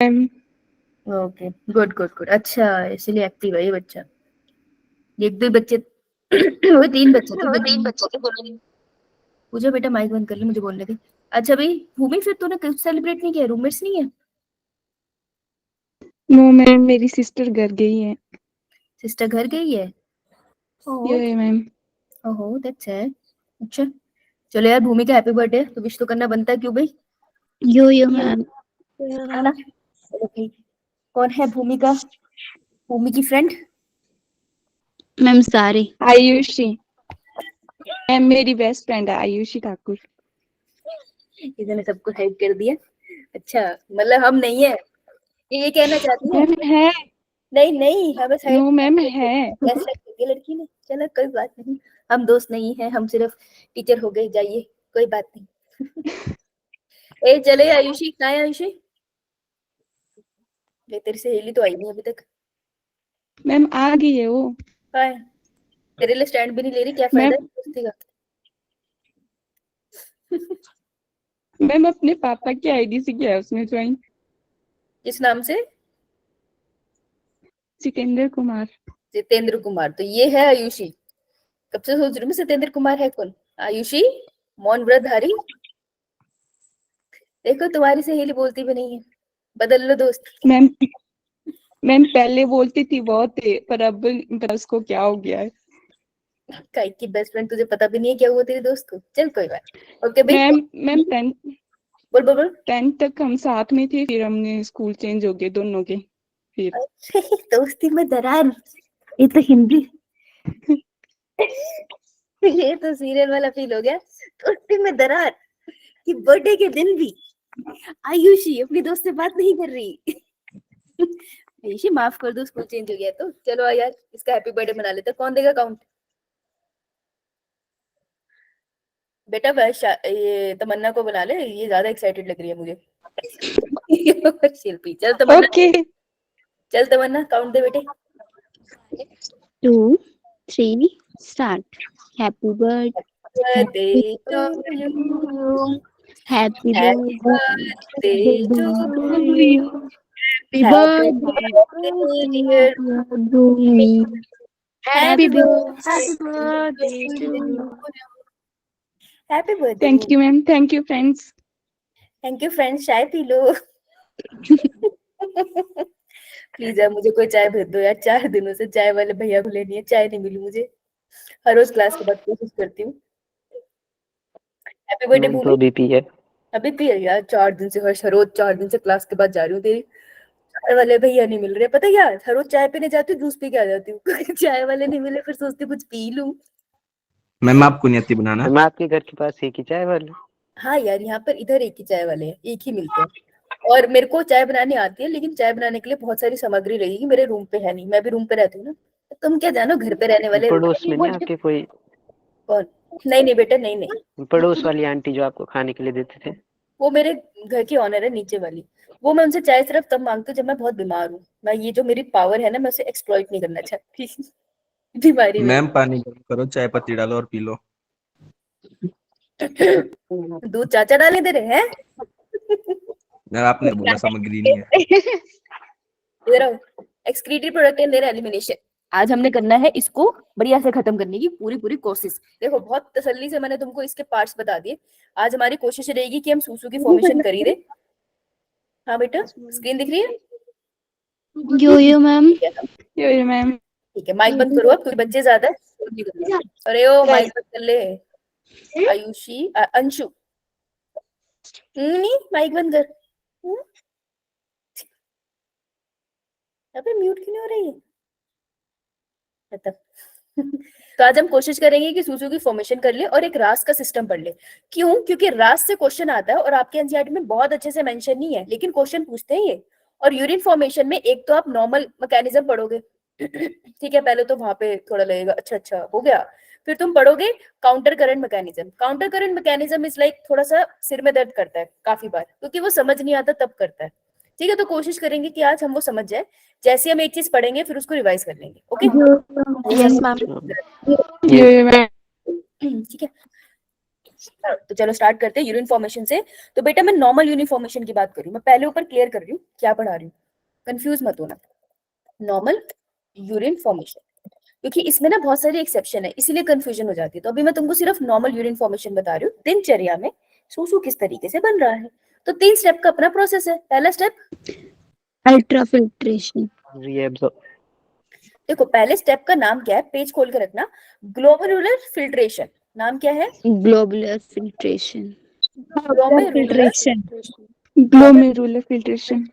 Okay, good good good. अच्छा, इसलिए active है ये बच्चा। एक दो बच्चे वो तीन बच्चे थे, बोलो। पूजा बेटा माइक बंद कर ले, मुझे बोलने दे। अच्छा भाई भूमि, फिर तूने कुछ सेलिब्रेट नहीं किया? रूममेट्स नहीं है? नो मैम, मेरी सिस्टर घर गई है। सिस्टर घर गई है? ये मैम। ओहो दैट्स सैड। अच्छा चलो यार, भूमि का हैप्पी बर्थडे, तो विश तो करना बनता है, क्यों भाई? यो मैम। है ना? चलो ठीक। कौन है भूमि का, भूमि की फ्रेंड? मैम सारी। आयुषी मैम, मेरी बेस्ट फ्रेंड है आयुषी ठाकुर। इसने सबको हेल्प कर दिया। अच्छा मतलब हम नहीं है, ये कहना चाहती है? मैम है। नहीं नहीं, हमें साइड नो मैम है। गैस रख दी लड़की ने। चलो कोई बात नहीं, हम दोस्त नहीं है, हम सिर्फ टीचर हो गए, जाइए कोई बात नहीं। ए चले आयुषी, कहाँ है आयुषी? ये तेरी सहेली तो आई नहीं अभी तक। मैम आ गई है वो। कहाँ है? तेरे लिए स्टैंड भी नहीं ले रही, क्या मैम फायदा है दोस्ती का? मैम अपने पापा की आईडी से किया है उसने ज्वाइन। किस नाम से? जितेंद्र कुमार। जितेंद्र कुमार, तो ये है आयुषी। कब से सोच रही हूँ जितेंद्र कुमार है कौन। आयुषी, मौन व्रत धारी। देखो तुम्हारी सहेली बोलती भी नहीं है, बदल लो दोस्त। मैम मैम पहले बोलती थी बहुत थे, पर अब उसको क्या हो गया है। काई की बेस्ट फ्रेंड, तुझे पता भी नहीं है क्या हुआ तेरे दोस्त को। चल कोई बात। ओके भाई। मैम मैम बोल बोल बोल। 10th तक हम साथ में थे, फिर हमने स्कूल चेंज हो गए दोनों के। फिर दोस्ती में दरार, ये तो हिंदी। ये तो सीरियल वाला फील हो गया। दोस्ती में दरार कि बर्थडे के दिन भी आयुषी अपनी दोस्त से बात नहीं कर रही। आयुषी माफ कर दो, स्कूल चेंज हो गया तो चलो यार, इसका हैप्पी बर्थडे मना लेते। कौन देगा काउंट? बेटा ये तमन्ना को बुला ले, ये ज्यादा एक्साइटेड लग रही है मुझे। शिल्पी, चल तमन्ना। ओके। चल तमन्ना, काउंट दे बेटे। 2 3 start. Happy birthday to you, happy happy birthday to you, happy birthday dear birthday. Happy happy birthday to birthday, you. Happy birthday. Thank you ma'am, thank you friends. Thank you friends, चाय पी लो। Please यार मुझे कोई चाय भेज दो यार, 4 दिनों से चाय वाले भैया को लेनी है, चाय नहीं मिली मुझे। हर रोज क्लास के बाद कोशिश करती हूँ। हैप्पी बर्थडे मैम तो भूमि। अभी पी है। अभी पी है यार, 4 दिन से, हर रोज 4 दिन से क्लास के बाद जा रही हूँ, तेरी चाय वाले भैया नहीं मिल रहे। पता है क्या, हर रोज चाय पीने जाती हूँ, जूस पी के आ जाती हूँ। चाय वाले नहीं मिले, फिर सोचती हूँ कुछ पी लूं। मैम आपको नहीं आती बनाना? मैम आपके घर के पास एक ही चाय वाले? हाँ यार, यहाँ पर इधर एक ही चाय वाले हैं, एक ही मिलते हैं। और मेरे को चाय बनानी आती है, लेकिन चाय बनाने के लिए बहुत सारी सामग्री लगेगी, मेरे रूम पे है नहीं, मैं भी रूम पे रहती हूँ ना। तुम क्या जानो, घर पे रहने वाले। पड़ोस में नहीं आपके कोई? कौन? नहीं नहीं बेटा, नहीं नहीं। पड़ोस वाली आंटी जो आपको खाने के लिए देते थे? वो मेरे घर की ऑनर है, नीचे वाली। वो मैं उनसे चाय सिर्फ तब मांगती हूँ जब मैं बहुत बीमार हूँ। मैं ये जो मेरी पावर है ना, मैं उसे एक्सप्लॉइट नहीं करना चाहती। बीमारी में। मैम पानी गर्म करो, चाय पत्ती डालो और पी लो। दूध चाचा डालने दे रहे हैं? यार आपने बोला सामग्री नहीं है। इधर आओ। Excretory product and there elimination. आज हमने करना है इसको बढ़िया से खत्म करने की पूरी पूरी कोशिश। देखो बहुत तसल्ली से मैंने तुमको इसके पार्ट्स बता दिए। आज हमारी कोशिश रहेगी कि हम सूसू की फॉर्मेशन कर ही दे। हाँ बेटा, स्क्रीन दिख रही है? यो मैम। ठीक है, यो मैम। ठीक है, माइक बंद करो अब, क्योंकि बच्चे ज्यादा है। अरे ओ माइक बंद कर ले। आयुषी, अंशु। नहीं माइक बंद कर। अबे म्यूट क्यों नहीं हो रही है? तो आज हम कोशिश करेंगे कि सूसू की फॉर्मेशन कर ले और एक रास का सिस्टम पढ़ ले। क्यों? क्योंकि रास से क्वेश्चन आता है और आपके एनसीईआरटी में बहुत अच्छे से मेंशन नहीं है, लेकिन क्वेश्चन पूछते हैं ये। और यूरिन फॉर्मेशन में एक तो आप नॉर्मल मैकेनिज्म पढ़ोगे। ठीक है, पहले तो वहां पे थोड़ा लगेगा, अच्छा अच्छा हो गया। फिर तुम पढ़ोगे counter current mechanism. Counter current mechanism is like थोड़ा सा सिर में दर्द करता है काफी बार, क्योंकि वो समझ नहीं आता तब करता है। ठीक है, तो कोशिश करेंगे कि आज हम वो समझ जाए। जैसे हम एक चीज पढ़ेंगे फिर उसको रिवाइज कर लेंगे। ओके? Yes ma'am. ये यो मैम। ठीक है। तो चलो स्टार्ट करते हैं यूरिन फॉर्मेशन से। तो बेटा मैं नॉर्मल यूरिन फॉर्मेशन की बात कर रही हूँ, मैं पहले ऊपर क्लियर कर रही हूँ क्या पढ़ा रही हूँ, कंफ्यूज मत होना। नॉर्मल यूरिन फॉर्मेशन, क्योंकि इसमें ना बहुत सारे एक्सेप्शन है, इसीलिए कंफ्यूजन हो जाती है। तो अभी मैं तुमको सिर्फ नॉर्मल यूरिन फॉर्मेशन बता रही हूँ, दिनचर्या में सूसू किस तरीके से बन रहा है। तो 3 स्टेप का अपना प्रोसेस है। पहला स्टेप अल्ट्राफिल्ट्रेशन। रीएब्जॉर्ब। देखो पहले स्टेप का नाम क्या है, पेज खोल के रखना, ग्लोमेरुलर फिल्ट्रेशन। नाम क्या है? Globular filtration. Glomerular glomerular filtration.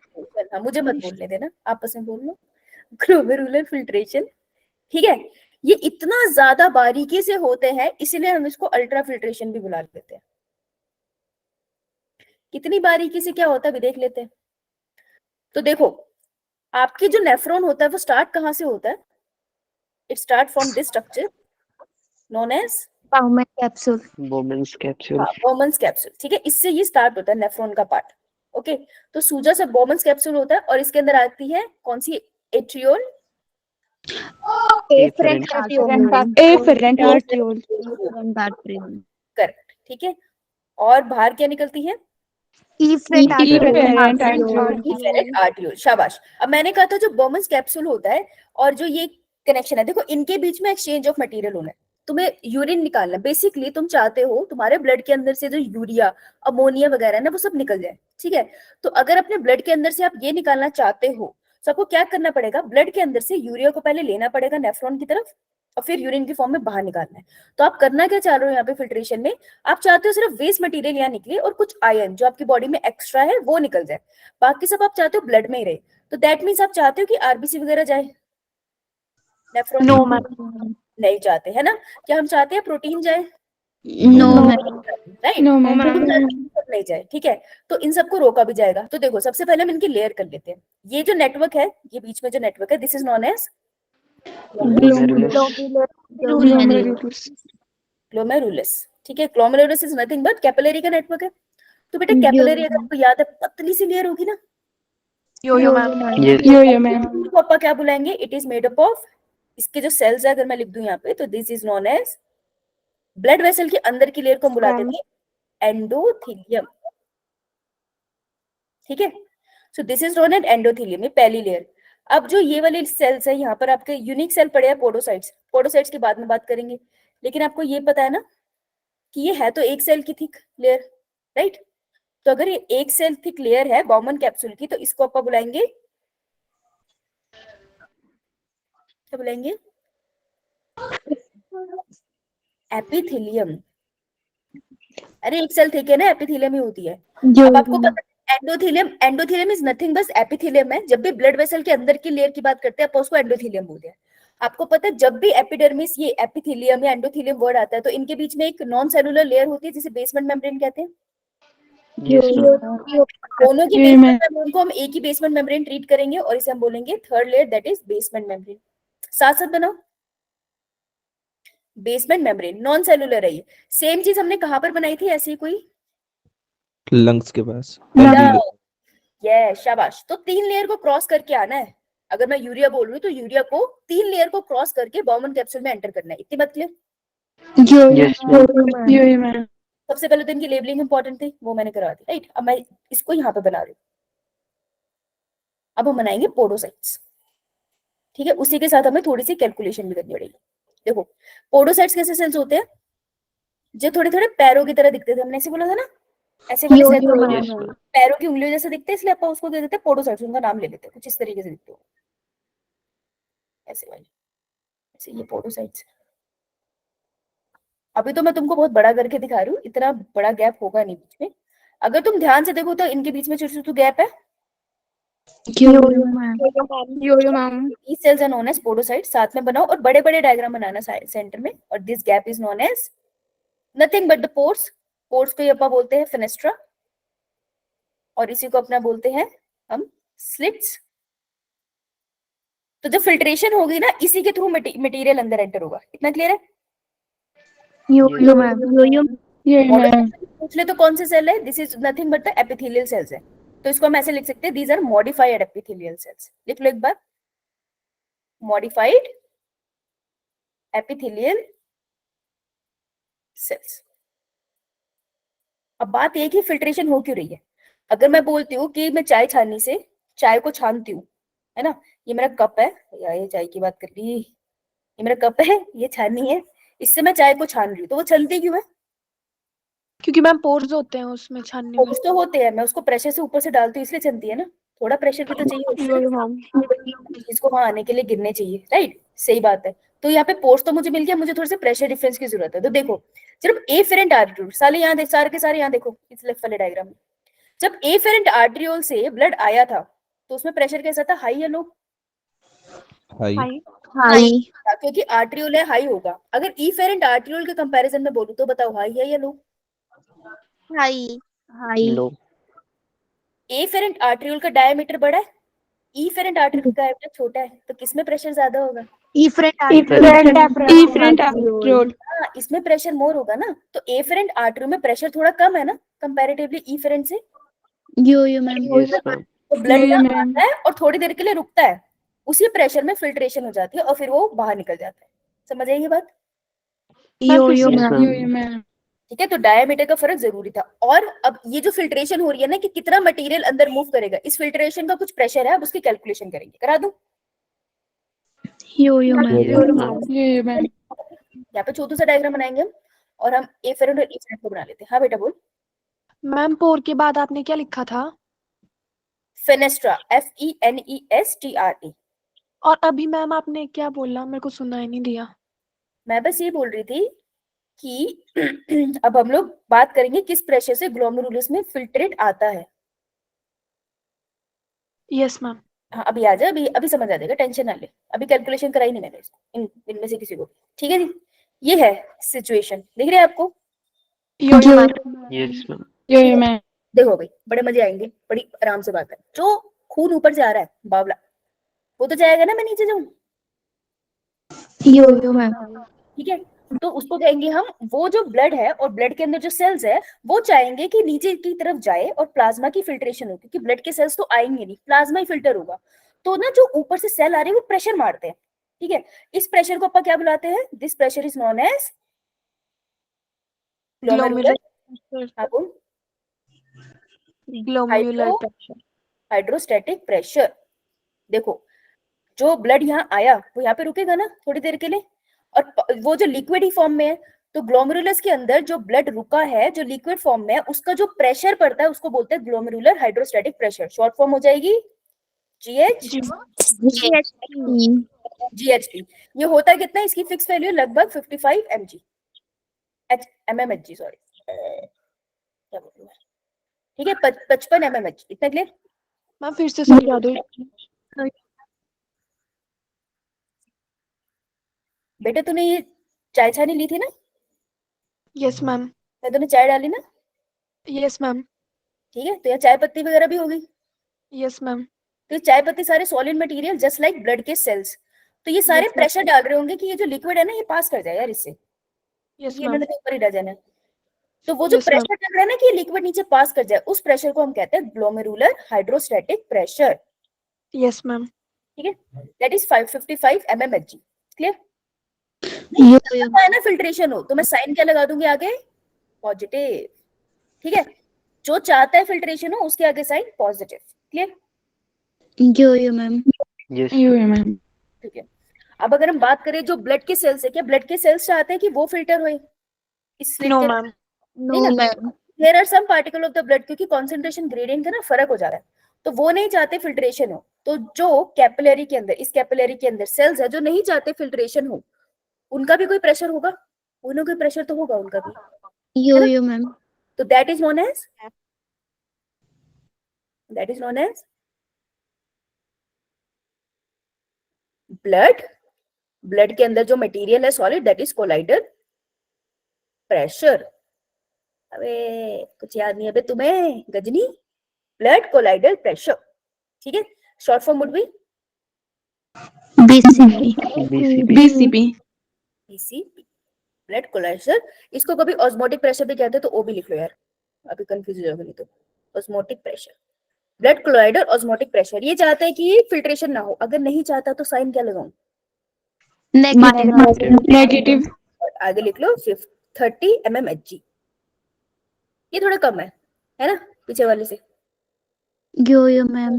हाँ, मुझे मत बोलने देना, आपस में बोल लो। ग्लोमेरुलर फिल्ट्रेशन, ठीक है। ये इतना ज्यादा बारीकी से होते हैं, इसीलिए हम इसको अल्ट्रा फिल्ट्रेशन भी बुला लेते हैं। कितनी बारीकी से क्या होता है भी देख लेते हैं। तो देखो आपकी जो नेफ्रॉन होता है वो स्टार्ट कहाँ से होता है? It start from this structure known as Bowman capsule. Bowman's capsule. Bowman's capsule, ठीक है। इससे ये स्टार्ट होता है नेफ्रॉन का पार्ट। ओके, तो सूजा से बॉमन्स कैप्सूल होता है और इसके अंदर आती है कौन सी? Arteriole efferent arteriole. करेक्ट, ठीक है। और बाहर क्या निकलती है? इफरेंट इफेरेंट आर्टियोल, शाबाश। अब मैंने कहा था जो बॉमन्स कैप्सूल होता है और जो ये कनेक्शन है, देखो इनके बीच में एक्सचेंज ऑफ मटेरियल होना है। तुम्हें यूरिन निकालना, बेसिकली तुम चाहते हो तुम्हारे ब्लड के अंदर से जो यूरिया अमोनिया वगैरह है ना वो सब निकल जाए, ठीक है। तो अगर अपने ब्लड के अंदर से आप ये निकालना चाहते हो तो आपको क्या करना पड़ेगा? ब्लड के अंदर से यूरिया को पहले लेना पड़ेगा नेफ्रॉन की तरफ और फिर यूरिन की फॉर्म में बाहर निकालना है। तो आप करना क्या चाह रहे हो यहाँ पे फिल्ट्रेशन में? आप चाहते हो सिर्फ वेस्ट मटेरियल यहाँ निकले और कुछ आयन जो आपकी बॉडी में एक्स्ट्रा है वो निकल जाए, बाकी सब आप चाहते हो ब्लड में ही रहे। तो दैट मीन्स आप चाहते हो कि आरबीसी वगैरह जाए नेफ्रॉन? No ma'am. नहीं चाहते, है ना? क्या हम चाहते हैं प्रोटीन जाए? No ma'am. Right, no ma'am. नहीं जाए, ठीक है। तो इन सबको रोका भी जाएगा। तो देखो सबसे पहले हम इनकी लेयर कर लेते हैं। ये जो नेटवर्क है, ये बीच में जो नेटवर्क है, this is known as glomerulus, ठीक है। Glomerulus is nothing but capillary का नेटवर्क है। तो बेटा कैपिलरी अगर आपको याद है पतली सी लेयर होगी ना, यो मैम। तो पापा क्या बुलाएंगे? It is made up of, इसके जो सेल्स है अगर मैं लिख दूं यहाँ पे, तो this is known as blood vessel के अंदर की लेयर को हम बुलाते थे एंडोथेलियम, ठीक है। So this is known as endothelium, ये पहली लेयर। अब जो ये वाली सेल्स है यहाँ पर आपके यूनिक सेल पड़े हैं पोडोसाइट्स। पोडोसाइट्स की बाद में बात करेंगे, लेकिन आपको ये पता है ना कि ये है तो एक सेल की थिक लेयर, राइट। तो अगर ये एक सेल थिक लेयर है बॉमन कैप्सूल की, तो इसको आप बुलाएंगे, क्या बुलाएंगे? एपिथेलियम। अरे एक सेल थिक है ना, एपिथेलियम ही होती है। अब आपको पता है एंडोथेलियम, एंडोथेलियम इज नथिंग बस एपिथेलियम है। जब भी ब्लड वेसल के अंदर की लेयर की बात करते हैं आप उसको एंडोथेलियम बोलते हैं। आपको पता है जब भी एपिडर्मिस, ये एपिथेलियम या एंडोथेलियम वर्ड आता है तो इनके बीच में एक नॉन सेलुलर लेयर होती है जिसे बेसमेंट मेम्ब्रेन कहते हैं। दोनों की बेसमेंट मेम्ब्रेन को हम एक ही बेसमेंट मेम्ब्रेन ट्रीट करेंगे और इसे हम बोलेंगे third layer, that is basement membrane. साथ साथ बनाओ, बेसमेंट मेम्ब्रेन नॉन सेलुलर है। ये सेम चीज हमने कहां पर बनाई थी ऐसी कोई? लंग्स के पास। ये शाबाश। तो 3 लेयर को क्रॉस करके आना है। अगर मैं यूरिया बोल रही हूँ तो यूरिया को 3 लेयर को क्रॉस करके बॉमन कैप्सूल में एंटर करना है। इतनी बात क्लियर? सबसे पहले तो इनकी लेबलिंग इंपॉर्टेंट थी, वो मैंने करा दी, राइट। अब मैं इसको यहाँ पे बना रही हूँ। अब हम बनाएंगे पोडोसाइट्स, ठीक है। उसी के साथ हमें थोड़ी सी कैलकुलेशन भी करनी पड़ेगी। देखो पोडोसाइट्स कैसे सेल्स होते हैं? जो थोड़े थोड़े पैरों की तरह दिखते थे, हमने ऐसे बोला था ना, ऐसे वाले सेल्स पैरों की उंगलियों जैसे दिखते हैं, इसलिए अपन उसको दे देते हैं पोडोसाइट्स, उनका नाम ले लेते हैं। कुछ इस तरीके से दिखते हो ऐसे वाले, ऐसे ये पोडोसाइट्स। अभी तो मैं तुमको बहुत बड़ा करके दिखा रही हूँ, इतना बड़ा गैप होगा नहीं बीच में। अगर तुम ध्यान से देखो तो इनके बीच में छोटे छोटे गैप है। Cells are known as podocytes. साथ में बनाओ और बड़े बड़े डायग्राम बनाना सेंटर में। और this gap is known as nothing but the pores. Pores को अपन बोलते हैं फेनेस्ट्रा और इसी को अपना बोलते हैं हम स्लिट्स। तो जब फिल्ट्रेशन होगी ना, इसी के थ्रू मटेरियल अंदर एंटर होगा। इतना क्लियर है? पूछ ले तो कौन से सेल है? This is nothing but the epithelial cells है। तो इसको हम ऐसे लिख सकते हैं, these are modified epithelial cells. लिख लो एक बार, मॉडिफाइड एपिथेलियल सेल्स। अब बात ये है कि फिल्ट्रेशन हो क्यों रही है। अगर मैं बोलती हूँ कि मैं चाय छाननी से चाय को छानती हूँ, है ना, ये मेरा कप है, या ये चाय की बात कर ली, ये मेरा कप है, ये छाननी है, इससे मैं चाय को छान रही हूँ, तो वो छलती क्यों है? क्योंकि मैम पोर्स होते हैं उसमें छानने में। पोर्स तो होते हैं, मैं उसको प्रेशर से ऊपर से डालती हूँ इसलिए छलती है ना, थोड़ा प्रेशर भी तो चाहिए उसमें, चीज को वहां आने के लिए गिरने चाहिए, राइट, सही बात है। तो यहाँ पे पोर्स तो मुझे मिल गया, मुझे थोड़े से प्रेशर डिफरेंस की जरूरत है। तो देखो जब एफेरेंट आर्ट्रियोल, साले यहाँ देख, सारे के सारे यहाँ देखो इस लेफ्ट वाले डायग्राम में, जब एफेरेंट आर्ट्रियोल से ब्लड आया था तो उसमें प्रेशर कैसा था, हाई या लो? हाई। हाई। क्योंकि आर्ट्रियोल है, हाई होगा। अगर इफेरेंट आर्ट्रियोल के कंपैरिजन में बोलूं तो बताओ हाई है या लो? हाई। हाई। लो। एफेरेंट आर्ट्रियोल का डायमीटर बड़ा है, इफेरेंट आर्ट्रियोल का डायमीटर छोटा है, तो किसमें प्रेशर ज्यादा होगा? Different arteriole. हाँ, इसमें प्रेशर मोर होगा ना, तो एफेरेंट आर्ट्रियोल में प्रेशर थोड़ा कम है ना कंपैरेटिवली इफेरेंट से। यो मैम। Yes, ma'am. तो ब्लड यहाँ आता है और थोड़ी देर के लिए रुकता है, उसी प्रेशर में फिल्ट्रेशन हो जाती है और फिर वो बाहर निकल जाता है। समझ आई ये बात? यो Yes, मैम। ma'am. ठीक है, तो डायमीटर का फर्क जरूरी था। और अब ये जो फिल्ट्रेशन हो रही है ना कि कितना मटेरियल अंदर मूव करेगा, इस फिल्ट्रेशन का कुछ प्रेशर है, अब उसकी कैलकुलेशन करेंगे, करा दूं? यो Yes, मैम। यहाँ पे छोटू सा डायग्राम बनाएंगे हम, और हम एफेरेंट और इफेरेंट को बना लेते हैं। हाँ बेटा बोल। मैम पोर के बाद आपने क्या लिखा था? Fenestra, FENESTRA। और अभी मैम आपने क्या बोला, मेरे को सुनाई नहीं दिया। मैं बस ये बोल रही थी कि अब हम लोग बात करेंगे किस प्रेशर से ग्लोमेरुलस में फिल्ट्रेट आता है। Yes ma'am. हाँ अभी आ जाए, अभी अभी समझ आ जाएगा, टेंशन ना ले। अभी कैलकुलेशन कराई नहीं मैंने इसको, इनमें से किसी को। ठीक है जी, ये है सिचुएशन, दिख रहा है आपको? यो Yes, ma'am. मैम। देखो भाई, बड़े मजे आएंगे, बड़ी आराम से बात है। जो खून ऊपर से आ रहा है बावला, वो तो जाएगा ना, मैं नीचे जाऊं, यो मैम। ठीक है? तो उसको कहेंगे हम, वो जो ब्लड है और ब्लड के अंदर जो सेल्स है वो चाहेंगे कि नीचे की तरफ जाए और प्लाज्मा की फिल्ट्रेशन हो, क्योंकि ब्लड के सेल्स तो आएंगे नहीं, प्लाज्मा ही फिल्टर होगा। तो ना जो ऊपर से सेल आ रहे हैं वो प्रेशर मारते हैं, ठीक है? इस प्रेशर को अपन क्या बुलाते हैं? This pressure is known as glomerular glomerular pressure. Hydrostatic pressure. देखो जो ब्लड यहाँ आया वो यहाँ पे रुकेगा ना थोड़ी देर के लिए, और वो जो लिक्विड ही फॉर्म में है, तो ग्लोमेरुलस के अंदर जो ब्लड रुका है जो लिक्विड फॉर्म में है, उसका जो प्रेशर पड़ता है उसको बोलते हैं glomerular hydrostatic pressure. Short form हो जाएगी GHT। ये होता है कितना, इसकी फिक्स वैल्यू लगभग 55 mmHg, सॉरी क्या बोल रही हूँ, ठीक है, 55 mmHg, इतना क्लियर? मैम फिर से समझा दो। बेटा तूने ये चाय छानी ली थी ना, यस मैम। मैं तूने चाय डाली ना, यस मैम। ठीक है, तो यहाँ चाय पत्ती वगैरह भी होगी, यस मैम। तो ये चाय पत्ती सारे solid material just like blood के सेल्स, तो ये सारे प्रेशर डाल रहे होंगे कि ये जो लिक्विड है ना ये पास कर जाए यार इससे, यस ये मैम। इन्होंने तो ऊपर ही डाल जाना है। तो वो जो Yes, ma'am. प्रेशर चल रहा है ना कि ये लिक्विड नीचे पास कर जाए, उस प्रेशर को हम कहते हैं glomerular hydrostatic pressure, yes ma'am. ठीक है? That is 555 mmHg, clear? यो है ना फिल्ट्रेशन हो, तो मैं साइन क्या लगा दूंगी आगे? पॉजिटिव, ठीक है? जो चाहता है फिल्ट्रेशन हो उसके आगे साइन पॉजिटिव, क्लियर? यो मैम। Yes. मैम। ठीक है, अब अगर हम बात करें जो ब्लड के सेल्स है, क्या ब्लड के सेल्स चाहते हैं कि वो फिल्टर होए इस स्लिट नो के? मैम। नहीं ना, there are some particle of the blood, क्योंकि कंसंट्रेशन ग्रेडियंट का ना फर्क हो जा रहा है, तो वो नहीं चाहते फिल्ट्रेशन हो। तो जो कैपिलरी के अंदर, इस कैपिलरी के अंदर सेल्स है जो नहीं चाहते फिल्ट्रेशन हो, उनका भी कोई प्रेशर होगा, उन्हें कोई प्रेशर तो होगा उनका भी, यो मैम। तो that is known as blood के अंदर जो मटेरियल है solid, that is colloidal pressure. अबे कुछ याद नहीं है बे तुम्हें गजनी, ब्लड कोलाइडल प्रेशर, ठीक है? Short form would be BCP। Blood colloidal. इसको कभी ऑस्मोटिक प्रेशर भी कहते हैं, तो वो भी लिख लो यार, अभी कंफ्यूज हो जाओगे नहीं तो। Osmotic pressure, blood colloidal osmotic pressure, ये चाहता है कि फिल्ट्रेशन ना हो। अगर नहीं चाहता तो साइन क्या लगाऊं? नेगेटिव। आगे लिख लो 30 mmHg, ये थोड़ा कम है ना पीछे वाले से, यो मैम।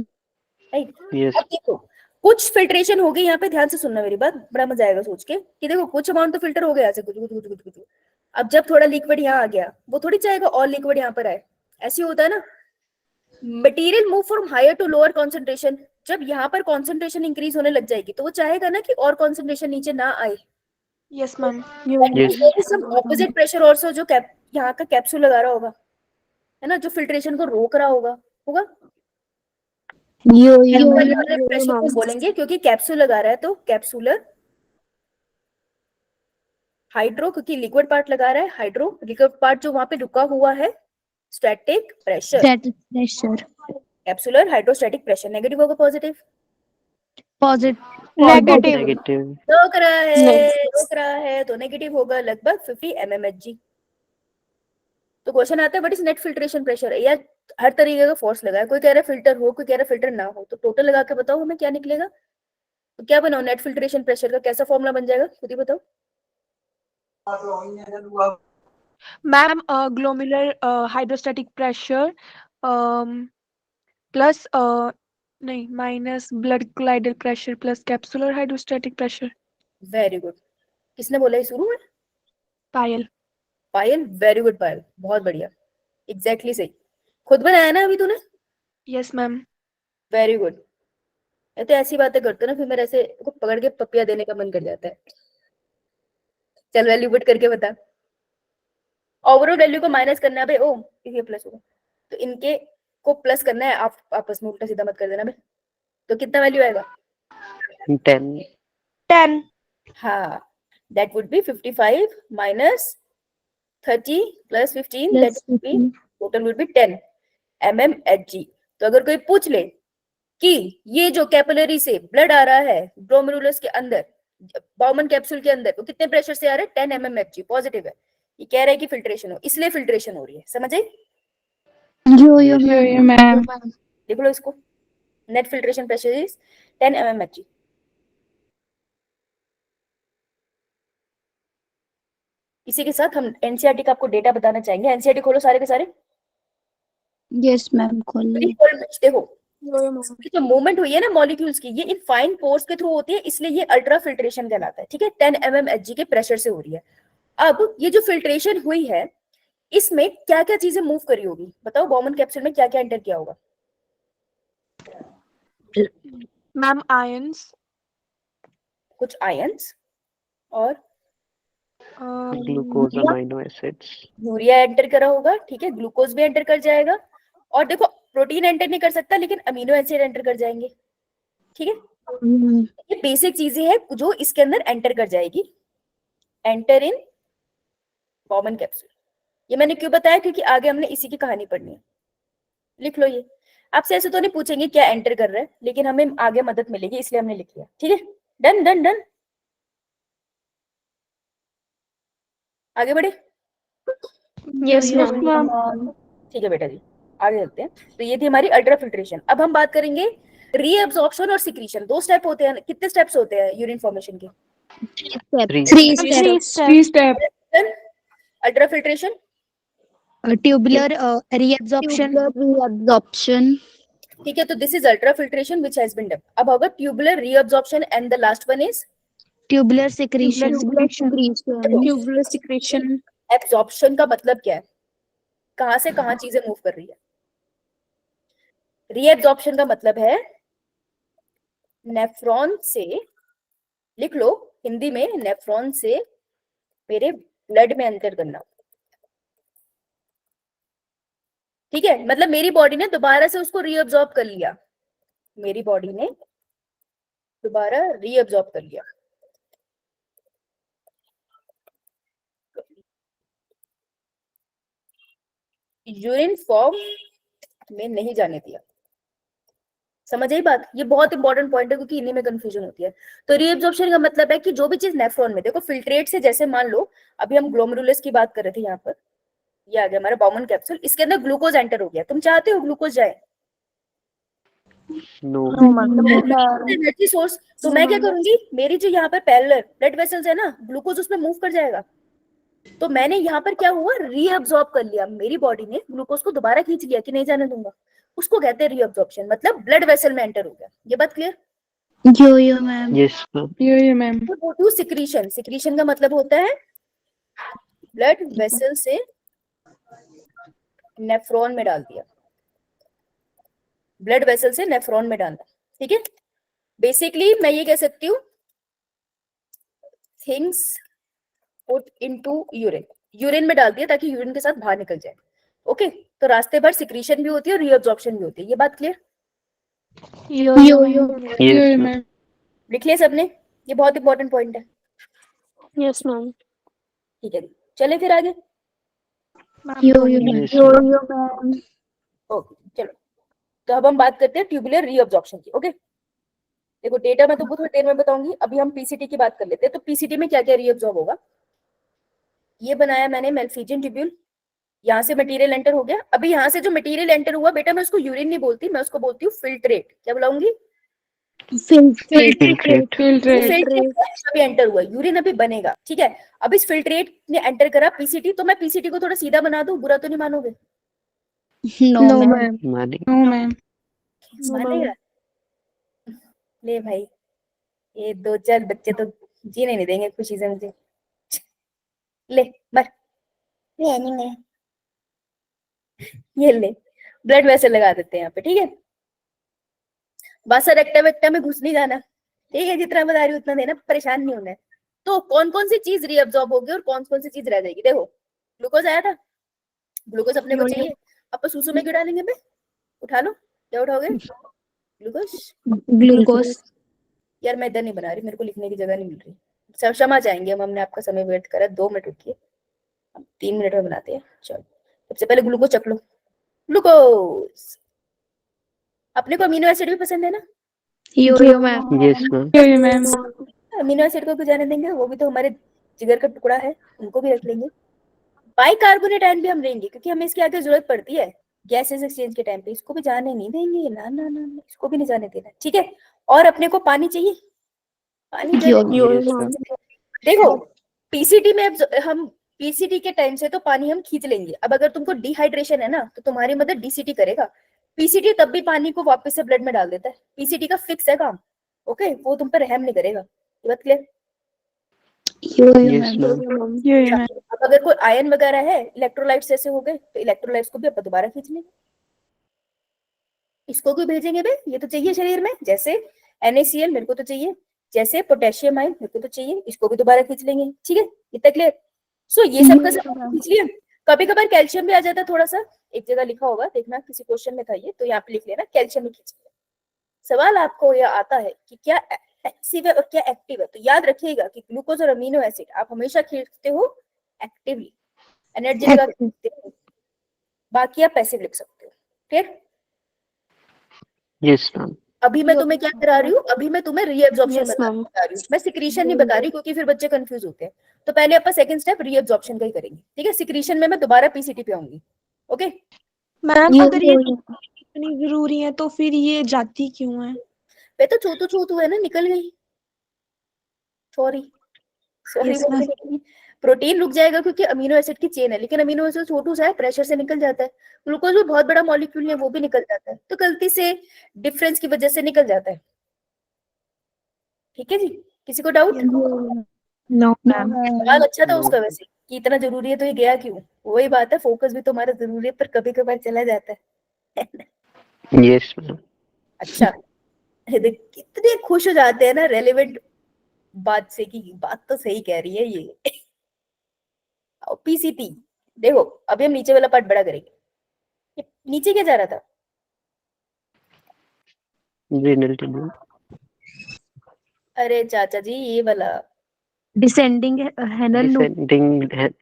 राइट। Yes. अब देखो कुछ फिल्ट्रेशन हो गई यहाँ पे, ध्यान से सुनना मेरी बात, बड़ा मजा आएगा सोच के कि देखो कुछ अमाउंट तो फिल्टर हो गया ऐसे कुछ कुछ कुछ कुछ कुछ। अब जब थोड़ा लिक्विड यहाँ आ गया, वो थोड़ी चाहेगा और लिक्विड यहाँ पर आए, ऐसे होता है ना। Material move from higher to lower concentration, जब यहाँ पर कॉन्सेंट्रेशन इंक्रीज होने लग जाएगी तो वो चाहेगा ना कि और कॉन्सेंट्रेशन नीचे ना आए। Yes ma'am. Some opposite pressure also, जो यहाँ का कैप्सूल लगा रहा होगा, है ना, जो फिल्ट्रेशन को रोक रहा होगा प्रेशर को बोलेंगे, क्योंकि कैप्सूल लगा रहा है तो कैप्सूलर हाइड्रो, क्योंकि लिक्विड पार्ट लगा रहा है, हाइड्रो लिक्विड पार्ट जो वहां पे रुका हुआ है, static pressure, capsular hydrostatic pressure. Negative होगा पॉजिटिव? Negative. रोक रहा है तो नेगेटिव होगा लगभग 50 mmHg। तो क्वेश्चन आता है what is net filtration pressure, या हर तरीके का फोर्स लगा है, कोई कह रहा है फिल्टर हो, कोई कह रहा है फिल्टर ना हो, तो टोटल लगा के बताओ हमें क्या निकलेगा। तो क्या बनाओ नेट फिल्ट्रेशन प्रेशर का, कैसा फॉर्मूला बन जाएगा खुद ही बताओ। Ma'am glomerular hydrostatic pressure plus नहीं minus blood colloidal pressure plus capsular hydrostatic pressure. Very good. किसने बोला ये शुरू में? पायल। पायल, वेरी गुड पायल, बहुत बढ़िया, एग्जैक्टली सही। खुद बनाया ना अभी तूने? Yes ma'am. Very good. ये तो ऐसी बातें करते हो ना, फिर मेरे ऐसे को पकड़ के पपिया देने का मन कर जाता है। चल वैल्यू पुट करके बता। ओवरऑल वैल्यू को माइनस करना है भाई, ओ ये प्लस होगा तो इनके को प्लस करना है, आप आपस में उल्टा सीधा मत कर देना भाई। तो कितना वैल्यू आएगा? 10. हाँ, that would be 55 minus 30 plus 15, that would be total would be 10 mmHg। तो अगर कोई पूछ ले कि ये जो कैपिलरी से ब्लड आ रहा है ग्लोमेरुलस के अंदर, बाउमन कैप्सूल के अंदर, वो कितने प्रेशर से आ रहा है? 10 mmHg, पॉजिटिव है। ये कह रहा है कि फिल्ट्रेशन हो, इसलिए फिल्ट्रेशन हो रही है, समझ आई? मैम। देख लो इसको, net filtration pressure is 10 mmHg। इसी के साथ हम एनसीईआरटी का आपको डेटा बताना चाहेंगे। एनसीईआरटी खोलो सारे के सारे। यस मैम खोलिए। देखो जो मूवमेंट हुई है ना मॉलिक्यूल्स की, ये इन फाइन पोर्स के थ्रू होती है, इसलिए ये अल्ट्रा फिल्ट्रेशन कहलाता है। ठीक है, 10 mmHg के प्रेशर से हो रही है। अब ये जो फिल्ट्रेशन हुई है, इसमें क्या क्या चीजें मूव करी होगी बताओ। बाउमन कैप्सूल में क्या क्या एंटर किया होगा? मैम आयंस, कुछ आयंस और Glucose amino acids. Urea enter करा होगा। ठीक है, ग्लूकोज भी एंटर कर जाएगा, और देखो प्रोटीन एंटर नहीं कर सकता लेकिन अमीनो एसिड एंटर कर जाएंगे। ठीक है, ये बेसिक चीजें हैं जो इसके अंदर एंटर कर जाएगी, एंटर इन बाउमन कैप्सूल। ये मैंने क्यों बताया, क्योंकि आगे हमने इसी की कहानी पढ़नी है। लिख लो ये। आपसे ऐसे तो नहीं पूछेंगे क्या एंटर कर रहा है, लेकिन हमें आगे मदद मिलेगी इसलिए हमने लिख लिया। ठीक है, डन डन डन, आगे बढ़े। Yes ma'am. ठीक है बेटा जी, आगे चलते हैं। तो ये थी हमारी अल्ट्रा फिल्ट्रेशन। अब हम बात करेंगे रीअब्जॉर्प्शन और सिक्रीशन। दो स्टेप होते हैं, कितने स्टेप्स होते हैं यूरिन फॉर्मेशन के? 3 step. Ultra filtration, tubular reabsorption. ठीक है, तो this is ultra filtration which has been done. अब होगा tubular reabsorption and the last one is tubular secretion. Absorption का मतलब क्या है, कहां से कहां चीजें मूव कर रही है। रीएब्जॉर्प्शन का मतलब है नेफ्रॉन से, लिख लो हिंदी में, नेफ्रॉन से मेरे ब्लड में एंटर करना। ठीक है, मतलब मेरी बॉडी ने दोबारा से उसको रीअब्जॉर्ब कर लिया, मेरी बॉडी ने दोबारा रीअब्जॉर्ब कर लिया। यूरिन फॉर्म में नहीं जाने दिया। समझ आई बात? ये बहुत इंपॉर्टेंट पॉइंट है क्योंकि इन्हीं में कंफ्यूजन होती है। तो रीअब्जॉर्प्शन का मतलब है कि जो भी चीज नेफ्रॉन में, देखो फिल्ट्रेट से, जैसे मान लो अभी हम ग्लोमेरुलस की बात कर रहे थे, यहाँ पर ये आ गया हमारा बाउमन कैप्सूल, इसके अंदर ग्लूकोज एंटर हो गया। तुम चाहते हो ग्लूकोज जाए? No. Energy source. तो मैं क्या करूंगी, मेरी जो यहाँ पर पैरेलल ब्लड वेसल्स है ना, ग्लूकोज उसमें मूव कर जाएगा। तो मैंने यहाँ पर क्या हुआ, रीअब्सॉर्ब कर लिया, मेरी बॉडी ने ग्लूकोज को दोबारा खींच लिया कि नहीं जाने दूंगा, उसको कहते हैं रीअब्सॉर्प्शन, मतलब ब्लड वेसल में एंटर हो गया। ये बात क्लियर? यो मैम। Yes, ma'am. ये मैम। सिक्रीशन, सिक्रीशन का मतलब होता है ब्लड वेसल से नेफ्रॉन में डाल दिया, ब्लड वेसल से नेफ्रॉन में डालना, ठीक है। बेसिकली मैं ये कह सकती हूँ things put into urine, urine में डाल दिया ताकि यूरिन के साथ बाहर निकल जाए। ओके, तो रास्ते भर सिक्रीशन भी होती है और रीअब्सॉर्प्शन भी होती है। ये बात क्लियर? यो Yes, ma'am. मैम। लिख लिया सबने? ये बहुत इंपॉर्टेंट पॉइंट है। Yes ma'am. ठीक है, चले फिर आगे। यो Yes, ma'am. मैम। ओके चलो, तो अब हम बात करते हैं ट्यूबुलर रीअब्सॉर्प्शन की। ओके, देखो डेटा मैं तुमको थोड़ी देर में बताऊंगी, अभी हम पीसीटी की बात कर लेते हैं। तो पीसीटी में क्या क्या रीअब्सॉर्ब होगा, ये बनाया मैंने मेल्फिजियन ट्यूब्यूल, यहाँ से मटेरियल एंटर हो गया। अभी यहाँ से जो मटेरियल एंटर हुआ बेटा, मैं उसको यूरिन नहीं बोलती, मैं उसको बोलती हूँ फिल्ट्रेट। क्या बुलाऊंगी? Filtrate. अभी एंटर हुआ, यूरिन अभी बनेगा, ठीक है। अब इस फिल्ट्रेट ने एंटर करा पीसीटी, तो मैं पीसीटी को थोड़ा सीधा बना दूं, बुरा तो नहीं मानोगे? No ma'am. Mani. No ma'am. मानेगा? ले भाई, ये 2-4 बच्चे तो जीने नहीं देंगे खुशी से मुझे। ले मर, ये ले ब्लड वेसल लगा देते हैं यहाँ पे, ठीक है। बस रेक्टा वेक्टा में घुस नहीं जाना, ठीक है, जितना बता रही हूँ उतना देना, परेशान नहीं होना है। तो कौन कौन सी चीज रीअब्सॉर्ब होगी और कौन कौन सी चीज रह जाएगी? देखो ग्लूकोज आया था, ग्लूकोज अपने को चाहिए, अब सूसू में क्यों डालेंगे बे? उठा लो, क्या उठाओगे? ग्लूकोज। यार मैं इधर नहीं बना रही, मेरे को लिखने की जगह नहीं मिल रही, क्षमा चाहेंगे हम, हमने आपका समय व्यर्थ करा। 2 मिनट रुकिए, हम 3 मिनट में बनाते हैं। चलो सबसे पहले ग्लूकोज चख लो। ग्लूकोज, अपने को अमीनो एसिड भी पसंद है ना? यो मैम। Yes, ma'am. ये मैम। अमीनो एसिड को क्यों जाने देंगे, वो भी तो हमारे जिगर का टुकड़ा है, उनको भी रख लेंगे। बाइकार्बोनेट आयन भी हम लेंगे क्योंकि हमें इसकी आगे जरूरत पड़ती है गैसेस एक्सचेंज के टाइम पे, इसको भी जाने नहीं देंगे, ना ना ना, इसको भी नहीं जाने देना, ठीक है। और अपने को पानी चाहिए, पानी Yes, ma'am. देखो पीसीटी में अब हम पीसीटी के टाइम से तो पानी हम खींच लेंगे। अब अगर तुमको डिहाइड्रेशन है ना, तो तुम्हारी मदद डीसीटी करेगा। पीसीटी तब भी पानी को वापस से ब्लड में डाल देता है, पीसीटी का फिक्स है काम। ओके, वो तुम पे रहम नहीं करेगा। ये बात क्लियर? Yes, ma'am. ये मैम। अब अगर कोई आयन वगैरह है, इलेक्ट्रोलाइट्स जैसे हो गए, तो इलेक्ट्रोलाइट्स को भी अपन दोबारा खींच लेंगे। इसको क्यों भेजेंगे बे, ये तो चाहिए शरीर में, जैसे NaCl मेरे को तो चाहिए, जैसे पोटेशियम आयन मेरे को तो चाहिए, इसको भी दोबारा खींच लेंगे, ठीक है। इतना क्लियर? सो ये सब का सब खींच लिया। कभी कभार कैल्शियम भी आ जाता है थोड़ा सा, एक जगह लिखा होगा देखना, किसी क्वेश्चन में था ये, तो यहाँ पे लिख लेना कैल्शियम भी खींच लिया। सवाल आपको यह आता है कि क्या पैसिव है और क्या एक्टिव है, तो याद रखिएगा कि ग्लूकोज और अमीनो एसिड आप हमेशा खींचते हो एक्टिवली, एनर्जी लगा के खींचते हो, बाकी आप पैसिव लिख सकते हो, ठीक? Yes, ma'am. अभी मैं तुम्हें क्या करा रही हूँ, अभी मैं तुम्हें रीअब्सॉर्प्शन Yes, ma'am. बता रही हूँ, मैं सिक्रीशन नहीं बता रही क्योंकि फिर बच्चे कंफ्यूज होते हैं। तो पहले अपन सेकंड स्टेप रीअब्सॉर्प्शन का ही करेंगे, ठीक है। सिक्रीशन में मैं दोबारा पीसीटी पे आऊंगी। ओके, मैम अगर ये इतनी जरूरी है तो फिर ये जाती क्यों है? वे तो छूतू है ना, निकल गई, सॉरी Yes, ma'am. प्रोटीन रुक जाएगा क्योंकि अमीनो एसिड की चेन है, लेकिन अमीनो एसिड छोटू सा है, प्रेशर से निकल जाता है। ग्लूकोज भी बहुत बड़ा मॉलिक्यूल है, वो भी निकल जाता है, तो गलती से डिफरेंस की वजह से निकल जाता है, ठीक है जी। किसी को डाउट? No ma'am. सवाल अच्छा था No. उसका वैसे, कि इतना जरूरी है तो ये गया क्यों। वही बात है, फोकस भी तुम्हारा जरूरी है, पर कभी कभार चला जाता है। Yes, ma'am. अच्छा, कितने खुश हो जाते हैं ना रेलेवेंट बात से, कि बात तो सही कह रही है ये। पीसीटी देखो, अभी हम नीचे वाला पार्ट बड़ा करेंगे। ये नीचे क्या जा रहा था? Renal tubule. अरे चाचा जी, ये वाला डिसेंडिंग है ना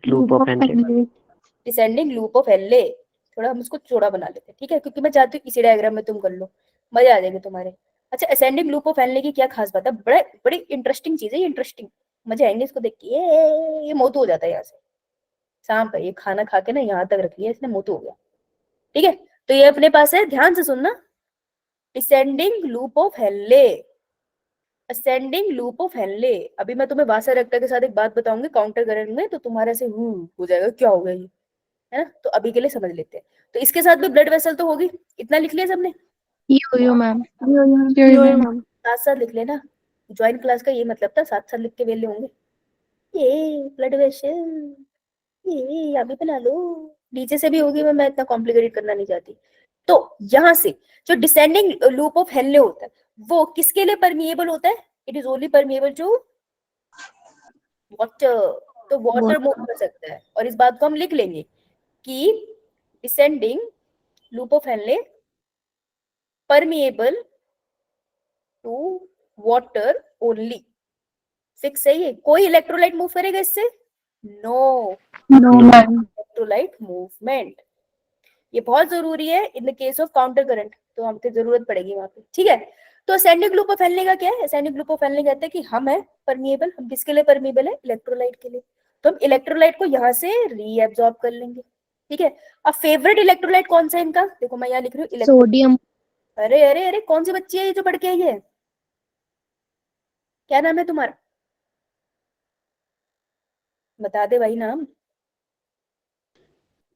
Loop of Henle. Descending loop of Henley, थोड़ा हम उसको चौड़ा बना लेते हैं, ठीक है, क्योंकि मैं चाहती हूँ इसी डायग्राम में तुम कर लो, मजे आ जाएंगे तुम्हारे। अच्छा, असेंडिंग लूप ऑफ हेनले की क्या खास बात है? बड़े बड़ी इंटरेस्टिंग चीज है ये, इंटरेस्टिंग, मजे आएंगे इसको देख के। ये मोटू हो जाता है यहाँ से, सांप है ये, खाना खा के ना यहाँ तक रख लिया इसने, मोटू हो गया, ठीक है। तो ये अपने पास है, ध्यान से सुनना, descending loop of Henley, ascending loop of Henley. अभी मैं तुम्हें वासारक्ता के साथ एक बात बताऊंगी काउंटर करंट में, तो तुम्हारे से हो जाएगा क्या होगा ये, है ना। तो अभी के लिए समझ लेते हैं। तो इसके साथ भी ब्लड वेसल तो होगी, इतना लिख लिया सबने, यो मैम। यो मैम। साथ साथ लिख लेना। ज्वाइंट क्लास का ये मतलब था, साथ साथ लिख के वेले होंगे। ये ब्लड वेसल, ये अभी बना लो, नीचे से भी होगी, मैं इतना कॉम्प्लिकेटेड करना नहीं चाहती। तो यहाँ से जो डिसेंडिंग लूप ऑफ हेनले होता है वो किसके लिए परमिएबल होता है? It is only permeable to water. तो वाटर मूव कर सकता है, और इस बात को हम लिख लेंगे कि descending loop of Henle permeable to water only. Fix है ये। कोई इलेक्ट्रोलाइट मूव करेगा इससे? No ma'am. इलेक्ट्रोलाइट मूवमेंट, ये बहुत जरूरी है in the case of counter current, तो हमको जरूरत पड़ेगी वहां पे, ठीक है। तो असेंडिंग लूप ऑफ हेनले का क्या है? असेंडिंग लूप ऑफ हेनले कहते हैं कि हम है परमिएबल, हम किसके लिए परमिएबल है? इलेक्ट्रोलाइट के लिए। तो हम इलेक्ट्रोलाइट को यहाँ से रीएब्सॉर्ब कर लेंगे, ठीक है। अब फेवरेट इलेक्ट्रोलाइट कौन सा है इनका? देखो मैं यहाँ लिख रही हूँ सोडियम। अरे अरे अरे, कौन सी बच्ची है ये जो पढ़ के आई है? क्या नाम है तुम्हारा? बता दे भाई नाम।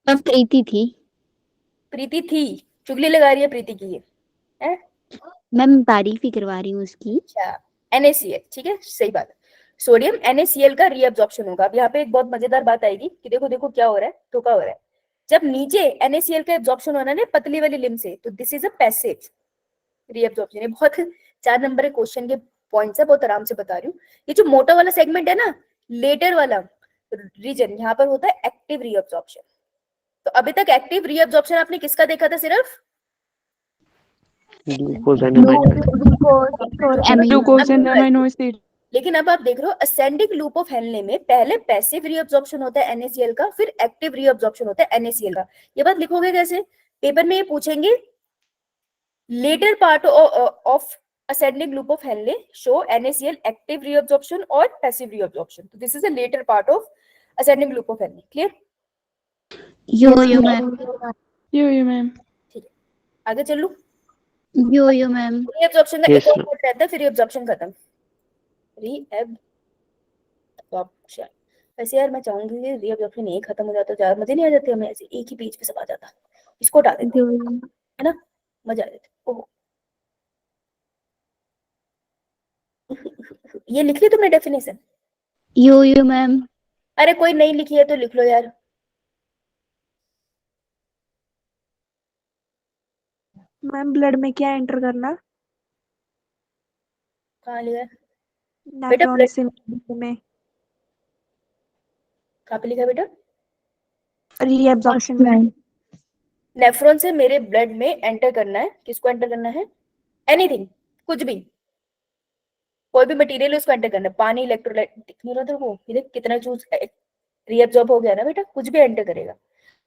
प्रीति थी। प्रीति थी? चुगली लगा रही है प्रीति की ये, है? मैम तारीफ ही करवा रही हूँ उसकी। अच्छा, NaCl, ठीक है, सही बात है। सोडियम NaCl का रीअब्जॉर्प्शन होगा। अब यहाँ पे एक बहुत मजेदार बात आएगी कि देखो देखो क्या हो रहा है, धोखा हो रहा है। जब नीचे NaCl का एब्जॉर्प्शन होना है पतली वाली लिम से, तो this is a passive reabsorption. ये बहुत 4 नंबर के क्वेश्चन के पॉइंट्स है, बहुत आराम से बता रही हूँ। ये जो मोटा वाला सेगमेंट है ना, लेटर वाला रीजन, यहाँ पर होता है एक्टिव रीअब्जॉर्प्शन। तो अभी तक एक्टिव रीअब्जॉर्प्शन आपने किसका देखा था? सिर्फ glucose and glucose and amino acid. लेकिन अब आप देख रहे हो असेंडिंग लूप ऑफ हेनले में पहले पैसिव रीअब्जॉर्प्शन होता है NaCl का, फिर एक्टिव रीअब्जॉर्प्शन होता है NaCl का। ये बात लिखोगे कैसे? पेपर में ये पूछेंगे, latter part of ascending loop of Henle show NaCl active reabsorption or passive reabsorption. So this is a later part of ascending loop of Henle. Clear? Yo ma'am. यो मैम। ठीक है, आगे चलूं। यो मैम। रीअब्जॉर्प्शन का Yes, एक और ma'am. Part रहता है, फिर रीअब्जॉर्प्शन खत्म। रीअब्जॉर्प्शन। वैसे यार मैं चाहूंगी कि रीअब्जॉर्प्शन यही खत्म हो जाता, ज्यादा मजे नहीं आ जाते हमें, ऐसे एक ही पेज पे सब आ जाता। इसको हटा देते हैं, है ना, मजा आ जाता। ओह, ये लिख ली तुमने डेफिनेशन? यो मैम। अरे कोई नहीं लिखी है तो लिख लो यार। मैम ब्लड में क्या एंटर करना? कहाँ लिखा है नेफ्रॉन blood- से में कहाँ पे लिखा है बेटा? रीअब्जॉर्प्शन में। नेफ्रॉन से मेरे ब्लड में एंटर करना है। किसको एंटर करना है? एनीथिंग, कुछ भी, कोई भी मटेरियल उसको एंटर करना है। पानी, इलेक्ट्रोलाइट, दिख नहीं रहा था वो, ये देख कितना चूज रीअब्सॉर्ब हो गया ना बेटा, कुछ भी एंटर करेगा।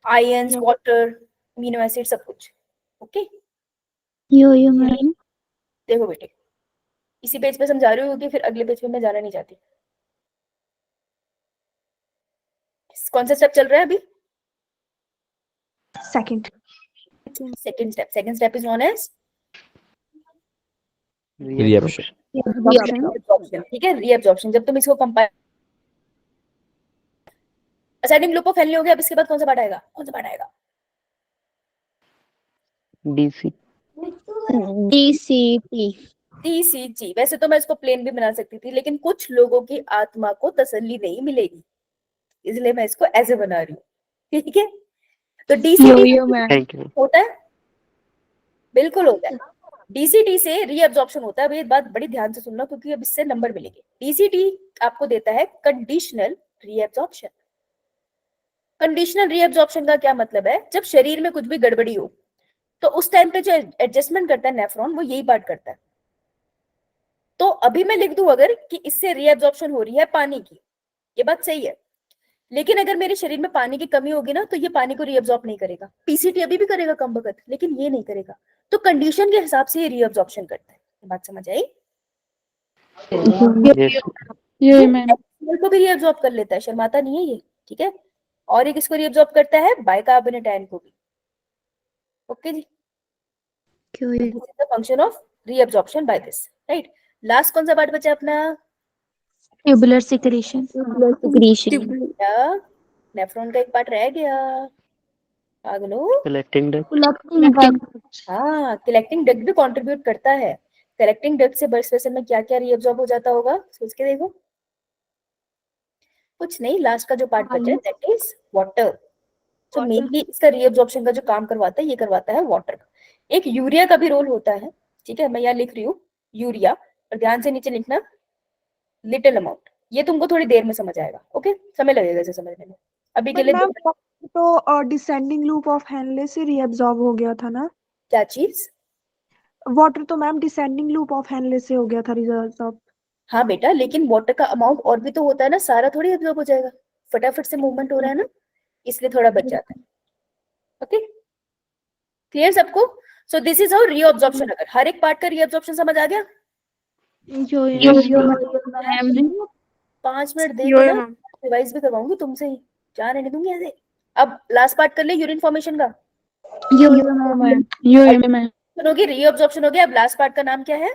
आयंस, वाटर, अमीनो एसिड, सब कुछ। ओके, यो मैम। देखो बेटे, इसी पेज पे समझा रही हूँ कि फिर अगले पेज पे मैं जाना नहीं चाहती। कौन सा स्टेप चल रहा है अभी? Second second step is known as Reabsorption. Reabsorption, ठीक है, रीअब्सॉर्प्शन। जब तुम इसको compile, ascending loop of Henle हो गया। अब इसके बाद कौन सा पार्ट आएगा? कौन सा पार्ट आएगा? DC. DCT। TCG। वैसे तो मैं इसको प्लेन भी बना सकती थी, लेकिन कुछ लोगों की आत्मा को तसल्ली नहीं मिलेगी, इसलिए मैं इसको ऐसे बना रही हूँ, ठीक है। तो DCT yo ma'am. Thank you. होता है, बिल्कुल होता है। DCT से रीअब्जॉर्प्शन होता है। अब ये बात बड़ी ध्यान से सुनना, क्योंकि अब इससे नंबर मिलेंगे। DCT आपको देता है कंडीशनल रीअब्जॉर्प्शन। कंडीशनल रीअब्जॉर्प्शन का क्या मतलब है? जब शरीर में कुछ भी गड़बड़ी हो, तो उस टाइम पे जो एडजस्टमेंट करता है नेफ्रॉन, वो यही पार्ट करता है। तो अभी मैं लिख दूं अगर कि इससे रीअब्जॉर्प्शन हो रही है पानी की, ये बात सही है, लेकिन अगर मेरे शरीर में पानी की कमी होगी ना, तो ये पानी को रीअब्जॉर्ब नहीं करेगा। PCT अभी भी करेगा कम वक्त, लेकिन ये नहीं करेगा। तो कंडीशन के हिसाब से ये रीअब्जॉर्प्शन करता है। ये बात समझ आई? Yes. यो मैम। HCl को भी रीअब्जॉर्ब कर लेता है, शर्माता नहीं है ये, ठीक है। और एक इसको रीअब्जॉर्ब करता है बाइकार्बोनेट आयन को भी। ओके जी, क्यों? this is the function of reabsorption by this, right? Last कौन सा पार्ट बचा अपना? Tubular secretion. क्या नेफ्रॉन का एक पार्ट रह गया? पागलो। Collecting duct. हाँ, कलेक्टिंग डक्ट भी कंट्रीब्यूट करता है। कलेक्टिंग डक्ट से ब्लड वेसल में क्या क्या रीअब्सॉर्ब हो जाता होगा, सोच के देखो। कुछ नहीं, लास्ट का जो पार्ट बचा है दैट इज वाटर। तो मेनली इसका रीअब्सॉर्प्शन का जो काम करवाता है, ये करवाता है वाटर। एक यूरिया का भी रोल होता है, ठीक है, मैं यहाँ लिख रही हूँ यूरिया, और ध्यान से नीचे लिखना लिटिल अमाउंट। ये तुमको थोड़ी देर में समझ आएगा, ओके, समय लगेगा इसे समझने में। अभी के लिए तो डिसेंडिंग लूप ऑफ हेनले से रीअब्सॉर्ब हो गया था ना? क्या चीज? वाटर तो ma'am descending loop of Henley से हो गया था रीअब्सॉर्ब। हाँ बेटा, लेकिन वाटर का अमाउंट और भी तो होता है ना, सारा थोड़ी एब्जॉर्ब हो जाएगा, फटाफट से मूवमेंट हो रहा है ना, इसलिए थोड़ा बच जाता है। ओके, क्लियर सबको? So this is our reabsorption. अगर हर एक पार्ट का रीअब्जॉर्प्शन समझ आ गया? Yes, ma'am. 5 मिनट दे के ना रिवाइज भी करवाऊंगी तुमसे ही, जाने नहीं दूंगी ऐसे। अब लास्ट पार्ट कर ले यूरिन फॉर्मेशन का। सुनोगी, रीअब्जॉर्प्शन हो गया, अब लास्ट पार्ट का नाम क्या है?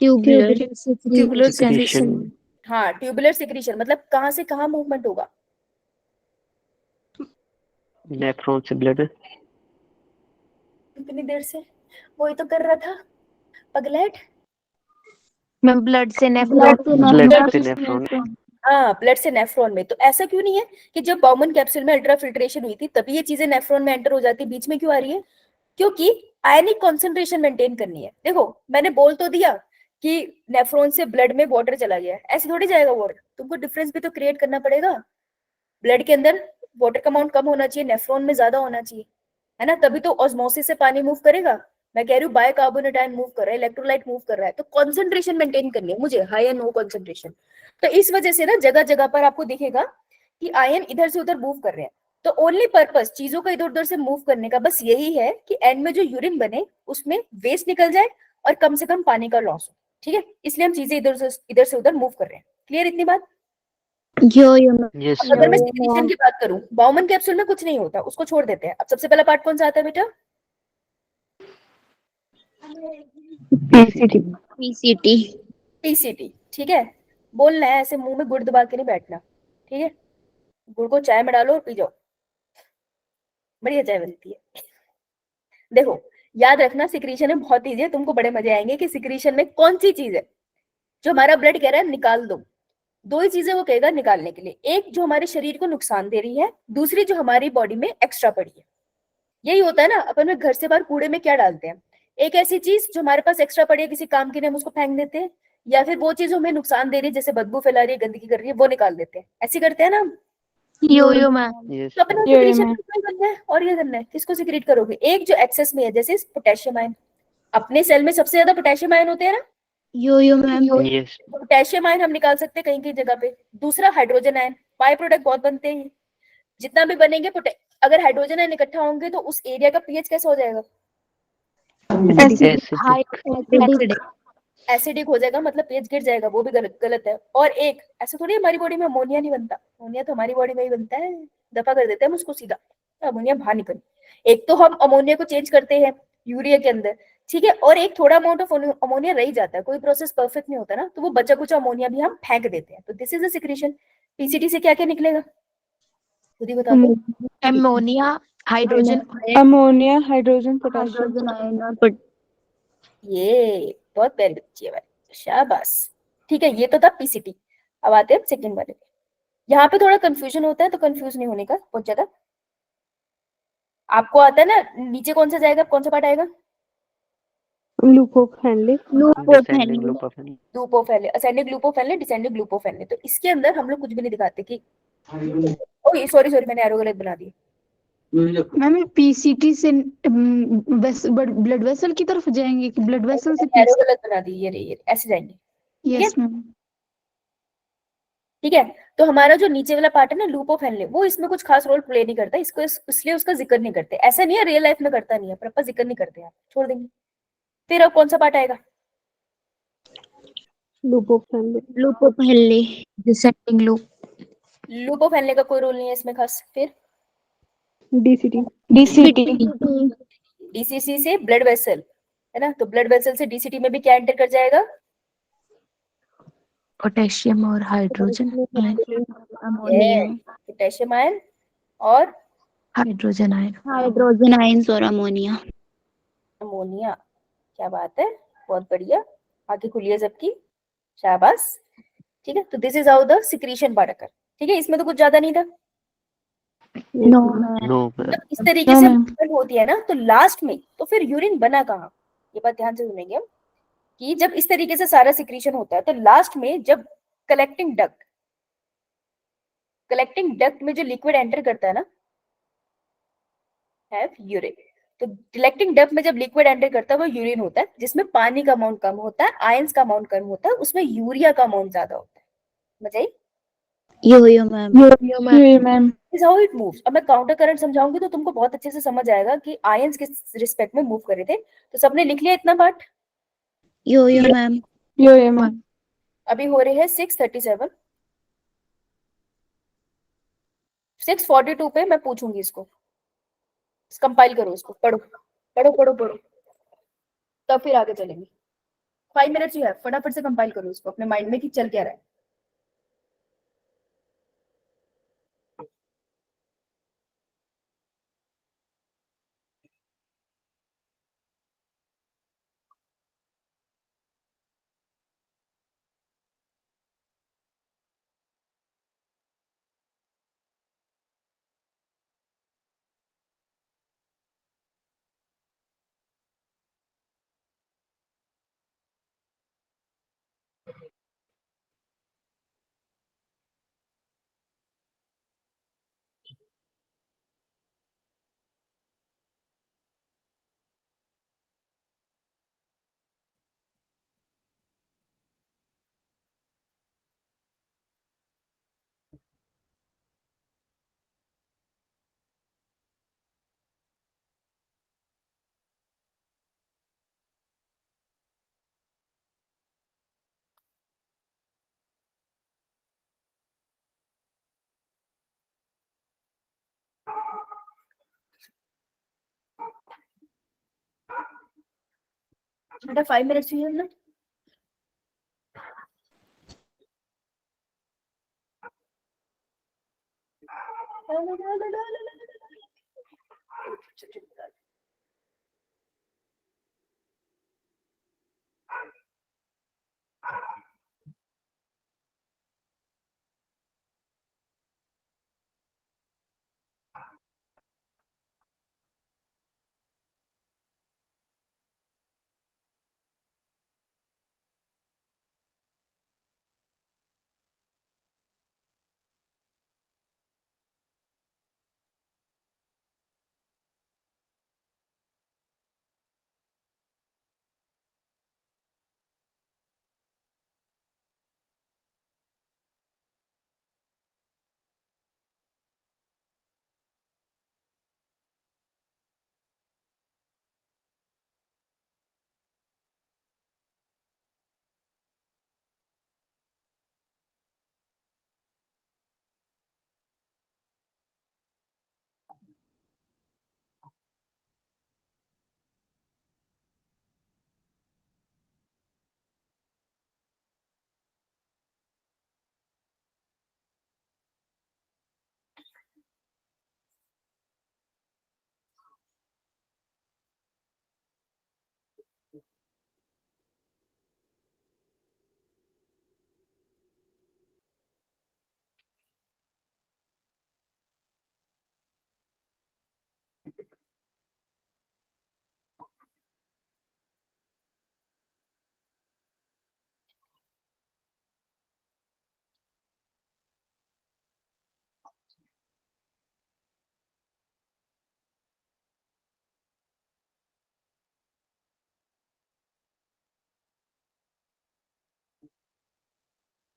Tubular Secretion. हाँ, ट्यूबुलर सिक्रीशन। मतलब कहाँ से कहाँ मूवमेंट होगा? Nephron से blood. इतनी देर से वही तो कर रहा था पगलेट। मैम ब्लड से Blood से nephron. हाँ, ब्लड से नेफ्रॉन में। तो ऐसा क्यों नहीं है कि जब बाउमन कैप्सूल में अल्ट्रा फिल्ट्रेशन हुई थी तभी ये चीजें नेफ्रॉन में एंटर हो जाती, बीच में क्यों आ रही है? क्योंकि आयनिक कॉन्सेंट्रेशन मेंटेन करनी है। देखो, मैंने बोल तो दिया कि नेफ्रॉन से ब्लड में वाटर चला गया, ऐसे थोड़ी जाएगा वाटर, तुमको डिफरेंस भी तो क्रिएट करना पड़ेगा। ब्लड के अंदर वाटर का अमाउंट कम होना चाहिए, नेफ्रॉन में ज्यादा होना चाहिए, है ना, तभी तो ऑस्मोसिस से पानी मूव करेगा। मैं कह रही हूँ बायकार्बोनेट आयन मूव कर रहा है, इलेक्ट्रोलाइट मूव कर रहा है, तो कॉन्सेंट्रेशन मेंटेन करनी है मुझे, हाई एंड लो कॉन्सेंट्रेशन। तो इस वजह से ना जगह जगह पर आपको दिखेगा कि आयन इधर से उधर मूव कर रहे हैं। तो ओनली पर्पस चीजों का इधर उधर से मूव करने का बस यही है कि एंड में जो यूरिन बने उसमें वेस्ट निकल जाए और कम से कम पानी का लॉस हो, ठीक है, इसलिए हम चीजें इधर से उधर मूव कर रहे हैं। क्लियर इतनी बात? Yes, अगर मैं सिक्रीशन की बात करूं, बाउमन कैप्सूल में कुछ नहीं होता, उसको छोड़ देते हैं। अब सबसे पहला पार्ट कौन सा आता है बेटा? पीसीटी, ठीक है, बोलना है ऐसे, मुंह में गुड़ दबा के नहीं बैठना, ठीक है, गुड़ को चाय में डालो और पी जाओ, बढ़िया चाय बनती है। देखो, याद रखना सिक्रीशन में बहुत ईजी है, तुमको बड़े मजे आएंगे कि सिक्रीशन में कौन सी चीज है जो हमारा ब्लड कह रहा है निकाल दो। दो ही चीजें वो कहेगा निकालने के लिए, एक जो हमारे शरीर को नुकसान दे रही है, दूसरी जो हमारी बॉडी में एक्स्ट्रा पड़ी है। यही होता है ना, अपन में घर से बाहर कूड़े में क्या डालते हैं? एक ऐसी चीज जो हमारे पास एक्स्ट्रा पड़ी है किसी काम की नहीं, हम उसको फेंक देते हैं, या फिर वो चीज हमें नुकसान दे रही है, जैसे बदबू फैला रही है, गंदगी कर रही है, वो निकाल देते हैं। ऐसे करते हैं ना हम। मैम। yes, तो अपना सिक्रीशन करना है, और ये करना है, किसको सिक्रीट करोगे? एक जो एक्सेस में है, जैसे पोटेशियम आयन, अपने सेल में सबसे ज्यादा पोटेशियम आयन होते हैं ना, मैम। yes, पोटेशियम आयन हम निकाल सकते हैं कहीं कहीं जगह पे। दूसरा हाइड्रोजन आयन, बाय प्रोडक्ट बहुत बनते हैं, जितना भी बनेंगे अगर हाइड्रोजन आयन इकट्ठा होंगे तो उस एरिया का पीएच कैसा हो जाएगा? एसिडिक हो जाएगा, मतलब पीएच गिर जाएगा, वो भी गलत है। और एक ऐसा थोड़ी हमारी बॉडी में अमोनिया नहीं बनता, अमोनिया तो हमारी बॉडी में ही बनता है, दफा कर देते हैं हम उसको सीधा, अमोनिया बाहर निकल। एक तो हम अमोनिया को चेंज करते हैं यूरिया के अंदर, ठीक है, और एक थोड़ा अमाउंट ऑफ अमोनिया रह जाता है, कोई प्रोसेस परफेक्ट नहीं होता ना, तो वो बचा कुचा अमोनिया भी हम फेंक देते हैं। तो this is a secretion. PCT से क्या क्या निकलेगा खुद ही बता दो। Ammonia, hydrogen, potassium. ये बहुत प्यारी बच्ची है भाई, शाबाश। ठीक है, ये तो था पीसीटी। अब आते हैं सेकंड वाले पे। यहाँ पे थोड़ा कंफ्यूजन होता है, तो कंफ्यूज नहीं होने का बहुत ज्यादा। आपको आता है ना, नीचे कौन सा जाएगा, कौन सा पार्ट आएगा? descending loop of Henle. Ascending loop of Henley, descending loop of Henley. तो इसके अंदर हम लोग कुछ भी नहीं दिखाते कि ओ सॉरी मैंने एरो गलत बना दी। मैम पीसीटी से ब्लड वेसल की तरफ जाएंगे कि ब्लड वेसल से एरो गलत बना दी, ये ऐसे जाएंगे। Yes ma'am. ठीक है, तो हमारा जो नीचे वाला पार्ट है ना, लूप ऑफ हेनले, वो इसमें कुछ खास रोल प्ले नहीं करता, इसको इसलिए उसका जिक्र नहीं करते। ऐसा नहीं है रियल लाइफ में करता नहीं है, पर अपन जिक्र नहीं करते हैं, छोड़ देंगे। फिर अब कौन सा पार्ट आएगा? Loop of Henley, descending loop. Loop of Henley का कोई रोल नहीं है इसमें खास। फिर डीसीसी से ब्लड वेसल, है ना, तो ब्लड वेसल से डीसीटी में भी क्या एंटर कर जाएगा? पोटेशियम और hydrogen ion, ammonia, potassium ion और हाइड्रोजन आयन, हाइड्रोजन आयंस और अमोनिया। अमोनिया। क्या बात है, बहुत बढ़िया। आगे खुलिए सबकी, शाबाश। ठीक है, तो this is how the secretion part occur. ठीक है, इसमें तो कुछ ज्यादा नहीं था। No No, ma'am. जब इस तरीके No, से ma'am. movement होती है ना, तो लास्ट में तो फिर यूरिन बना कहाँ, ये बात ध्यान से सुनेंगे हम, कि जब इस तरीके से सारा सिक्रीशन होता है तो लास्ट में जब कलेक्टिंग डक्ट में जो लिक्विड एंटर करता है ना, है यूरिन। तो कलेक्टिंग डक्ट में जब लिक्विड एंटर करता है वो यूरिन होता है, जिसमें पानी का अमाउंट कम होता है, आयंस का अमाउंट कम होता है, उसमें यूरिया का अमाउंट ज्यादा होता है। बताइए, यो मैम। ये ma'am, is how it moves. अब मैं काउंटर करंट समझाऊंगी तो तुमको बहुत अच्छे से समझ आएगा कि आयंस किस रिस्पेक्ट में मूव कर रहे थे। तो सबने लिख लिया इतना पार्ट। यो मैम। ये मैम, अभी हो रहे हैं 6:37। 6:42 पे मैं पूछूंगी इसको, कंपाइल करो इसको, पढ़ो पढ़ो पढ़ो पढ़ो, तब फिर आगे चलेंगे। 5 मिनट्स ही है, फटाफट से कंपाइल करो इसको अपने माइंड में कि चल क्या रहा है। बेटा 5 मिनट्स ही है ना।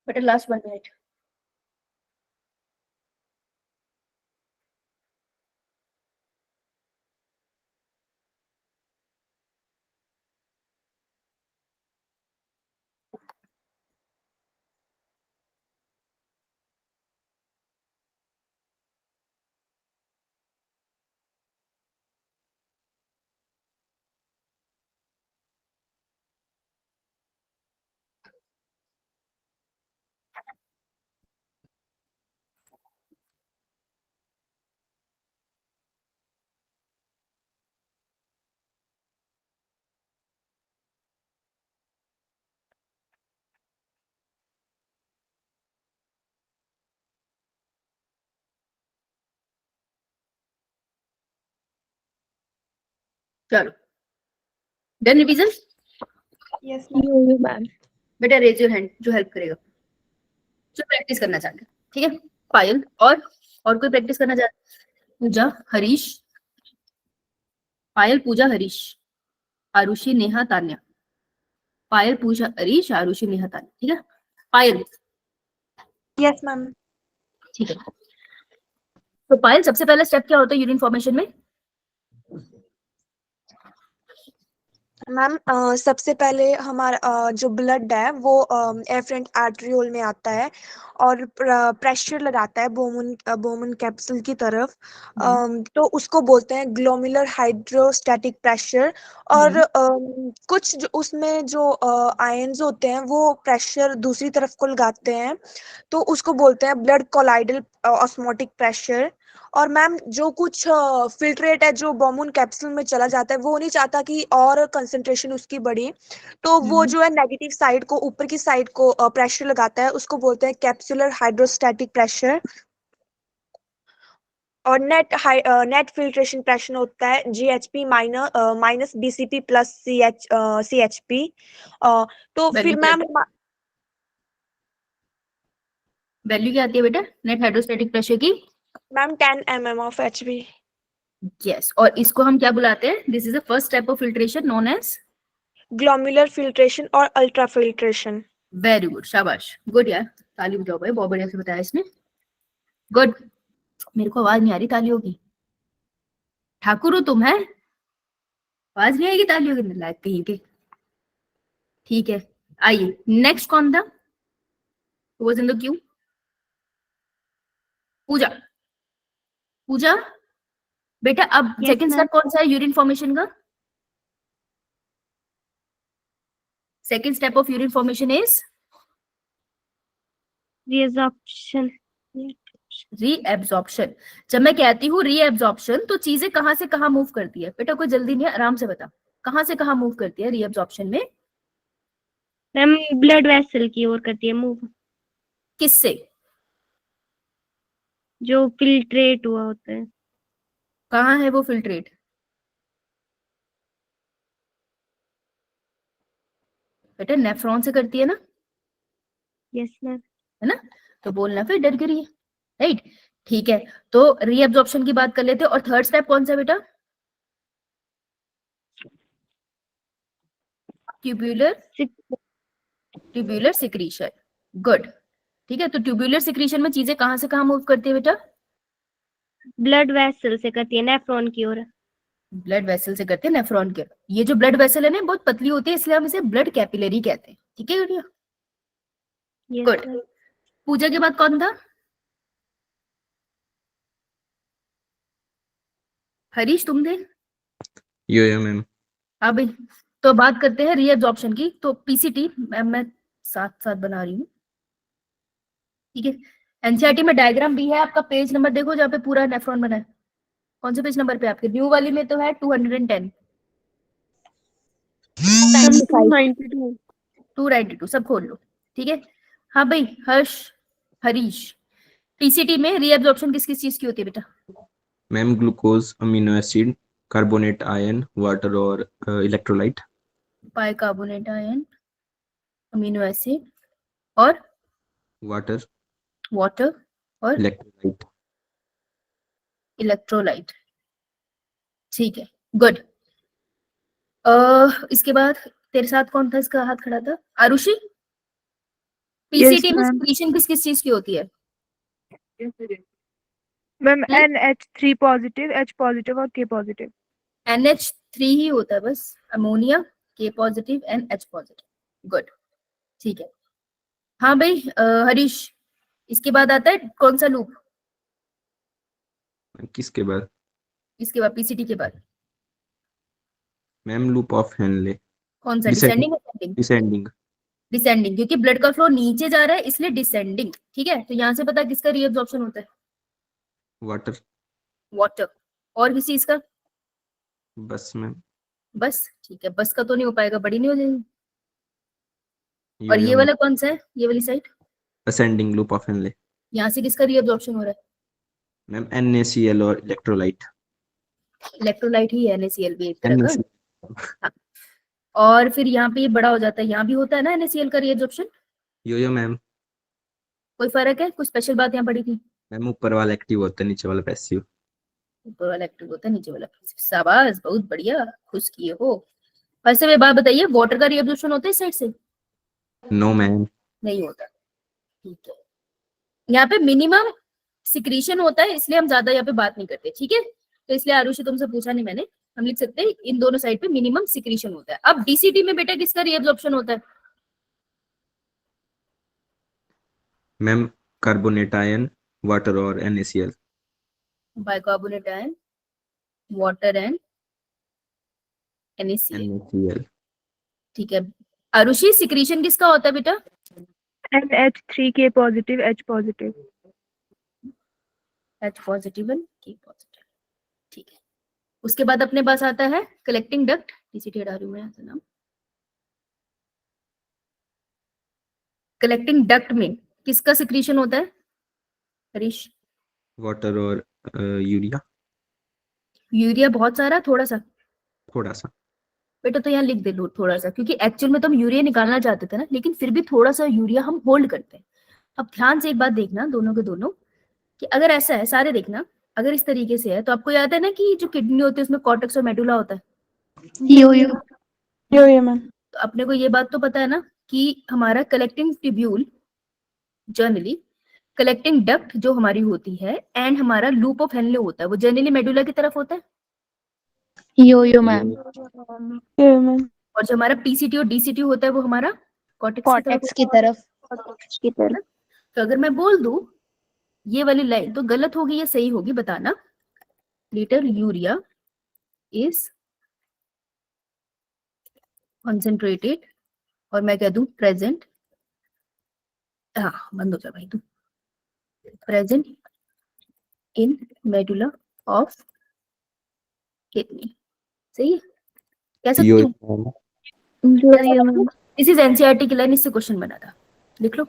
बेटा लास्ट 1 मिनट। चलो done revision. Yes, Yo-yo ma'am. बेटा रेज योर हैंड जो हेल्प करेगा, जो प्रैक्टिस करना चाहते हैं। ठीक है पायल, और कोई प्रैक्टिस करना चाहते? पूजा, हरीश, पायल, पूजा, हरीश, आरुषि, नेहा, तान्या। पायल, पूजा, हरीश, आरुषि, नेहा, तान्या। ठीक है पायल। yes, ma'am. ठीक है तो पायल सबसे पहला स्टेप क्या होता है यूरिन फॉर्मेशन में? मैम सबसे पहले हमारा जो ब्लड है वो एफरेंट आर्टरियोल में आता है और प्रेशर लगाता है बोमन कैप्सूल की तरफ। तो उसको बोलते हैं ग्लोमेरुलर हाइड्रोस्टैटिक प्रेशर। और कुछ जो उसमें जो आयंस होते हैं वो प्रेशर दूसरी तरफ को लगाते हैं, तो उसको बोलते हैं ब्लड कोलाइडल ऑस्मोटिक प्रेशर। और मैम जो कुछ फिल्ट्रेट है जो बोमन कैप्सूल में चला जाता है, वो नहीं चाहता कि और कंसंट्रेशन उसकी बढ़े, तो वो जो है नेगेटिव साइड को, ऊपर की साइड को प्रेशर लगाता है, उसको बोलते हैं कैप्सुलर हाइड्रोस्टैटिक प्रेशर। और नेट फिल्ट्रेशन प्रेशर होता है GHP minus BCP plus CHP। तो फिर मैम वैल्यू क्या आती है बेटा नेट हाइड्रोस्टैटिक प्रेशर की? Ma'am 10 mm of HB। Yes, और इसको हम क्या बुलाते हैं? This is the first type of filtration known as glomerular filtration और अल्ट्रा फिल्ट्रेशन। वेरी गुड, शाबाश, गुड यार, ताली बजाओ भाई, बहुत बढ़िया से बताया इसने, गुड। मेरे को आवाज नहीं आ रही तालियों की, ठाकुर हो तुम है, आवाज नहीं आएगी तालियों की, लायक कहीं के। ठीक है आइए नेक्स्ट कौन था? Was in the queue? Pooja. Pooja बेटा अब Yes, सेकंड ma'am. स्टेप कौन सा है यूरिन फॉर्मेशन का? Second step of urine formation is Reabsorption. Reabsorption. जब मैं कहती हूँ रीएब्जॉर्प्शन तो चीजें कहां से कहां मूव करती है? बेटा कोई जल्दी नहीं है, आराम से बता, कहां से कहां मूव करती है रीएब्जॉर्प्शन में? मैम ब्लड वेसल की ओर करती है मूव, किससे? जो फिल्ट्रेट हुआ होता है। कहाँ है वो फिल्ट्रेट? बेटा नेफ्रॉन से करती है ना, यस मैम। है ना? तो बोलना फिर डर गई है, राइट? ठीक है तो रीएब्जॉर्प्शन की बात कर लेते हैं। और थर्ड स्टेप कौन सा बेटा? Tubular secretion. गुड। ठीक है तो ट्यूब्यूलर सिक्रीशन में चीजें कहां से कहां मूव करती है बेटा? ब्लड वेसल से करती है नेफ्रॉन की ओर। ब्लड वेसल से करते हैं नेफ्रॉन के। ये जो ब्लड वेसल है ना बहुत पतली होती है, इसलिए हम इसे ब्लड कैपिलरी कहते हैं। ठीक है गुड़िया, यस गुड। मैम। पूजा के बाद कौन था? हरीश तुम थे? यो मैम। हाँ भाई, तो बात करते हैं रीएब्जॉर्प्शन की। तो पीसीटी मैं साथ साथ बना रही हूँ, ठीक है? एनसीईआरटी में डायग्राम भी है, आपका पेज नंबर देखो जहाँ पे पूरा नेफ्रॉन बना है। कौन से पेज नंबर पे? आपके न्यू वाली में तो है 210, 292। 292, सब खोल लो। ठीक है हाँ भाई हर्ष, हरीश, पीसीटी में रीएब्जॉर्प्शन किस किस चीज की होती है बेटा? Ma'am glucose, amino acid, carbonate, ion, water और electrolyte. Bicarbonate ion, amino acid और वाटर, वाटर और इलेक्ट्रोलाइट। इलेक्ट्रोलाइट। ठीक है गुड। इसके बाद तेरे साथ कौन था? इसका हाथ खड़ा था आरुषि। पीसीटी में सिक्रीशन किस किस चीज की होती है? Ma'am NH3 positive, H positive और K पॉजिटिव। NH3 ही होता है बस, ammonia, K positive and H positive. Good ठीक है हाँ भाई हरीश, इसके बाद आता है कौन सा लूप? किसके बाद? इसके बाद पीसीटी के बाद मैम लूप ऑफ हेनले। कौन सा? Descending ascending? डिसेंडिंग। डिसेंडिंग, क्योंकि ब्लड का फ्लो नीचे जा रहा है इसलिए डिसेंडिंग। ठीक है तो यहाँ से पता किसका रीअब्जॉर्प्शन होता है? वाटर। वाटर। और किसी इसका? बस मैम। बस ठीक है, बस का तो नहीं हो पाएगा, बड़ी नहीं हो जाएगी। और ये वाला कौन सा है, ये वाली side? Ascending loop of Henley. यहाँ से किसका रीअब्जॉर्प्शन हो रहा है? मैम NaCl और इलेक्ट्रोलाइट। इलेक्ट्रोलाइट ही है NaCl भी एक तरह का। NaCl। और फिर यहाँ पे ये बड़ा हो जाता है, यहाँ भी होता है ना NaCl का रीएब्जॉर्प्शन। यो मैम। कोई फर्क है? कुछ स्पेशल बात यहाँ पड़ी थी? मैम ऊपर वाला एक्टिव होता है, नीचे वाला पैसिव। ऊपर वाला एक्टिव होता है, नीचे वाला पैसिव। शाबाश, बहुत बढ़िया, खुश किए हो। वैसे वे बात बताइए, वाटर का रीएब्जॉर्प्शन होता है इस साइड से? No ma'am. नहीं होता। ठीक है, यहाँ पे मिनिमम सिक्रीशन होता है, इसलिए हम ज्यादा यहाँ पे बात नहीं करते, ठीक है। तो इसलिए आरुषि तुमसे पूछा नहीं मैंने, हम लिख सकते हैं इन दोनों साइड पे मिनिमम सिक्रीशन होता है। अब डीसीटी में बेटा किसका रीएब्जॉर्प्शन होता है? मैम कार्बोनेट आयन, वाटर और NaCl। Bicarbonate ion, water and NaCl। NaCl। ठीक है। आरुषि सिक्रीशन किसका होता है बेटा? NH3K positive H positive. H positive and K positive. ठीक है। उसके बाद अपने पास आता है कलेक्टिंग डक्ट। डीसीटी हटा रही हूं मैं ऐसा नाम। कलेक्टिंग डक्ट में किसका सिक्रीशन होता है हरीश? वाटर और यूरिया। यूरिया बहुत सारा, थोड़ा सा? थोड़ा सा। बेटा तो यहाँ लिख दे लो थोड़ा सा, क्योंकि एक्चुअल में तो हम यूरिया निकालना चाहते थे ना, लेकिन फिर भी थोड़ा सा यूरिया हम होल्ड करते हैं। अब ध्यान से एक बात देखना दोनों के दोनों, कि अगर ऐसा है, सारे देखना, अगर इस तरीके से है तो आपको याद है ना कि जो किडनी होती है उसमें कॉर्टेक्स और मेडुला होता है। यो मैम। तो अपने को ये बात तो पता है ना कि हमारा collecting tubule, generally collecting duct जो हमारी होती है, एंड हमारा लूप ऑफ हेनले होता है, वो जनरली मेडुला की तरफ होता है। यो मैम। और जो हमारा पीसीटी और डीसीटी होता है वो हमारा कॉर्टेक्स की तरफ होता है। तो अगर मैं बोल दूं ये वाली लाइन, तो गलत होगी या सही होगी बताना। लीटर यूरिया इज concentrated, और मैं कह दूं प्रेजेंट, हाँ बंद हो जा भाई तू, present in medulla of kidney. सही है? कह सकती यो हूँ? दिस इज एनसीईआरटी की लाइन, इससे क्वेश्चन बना था, लिख लो।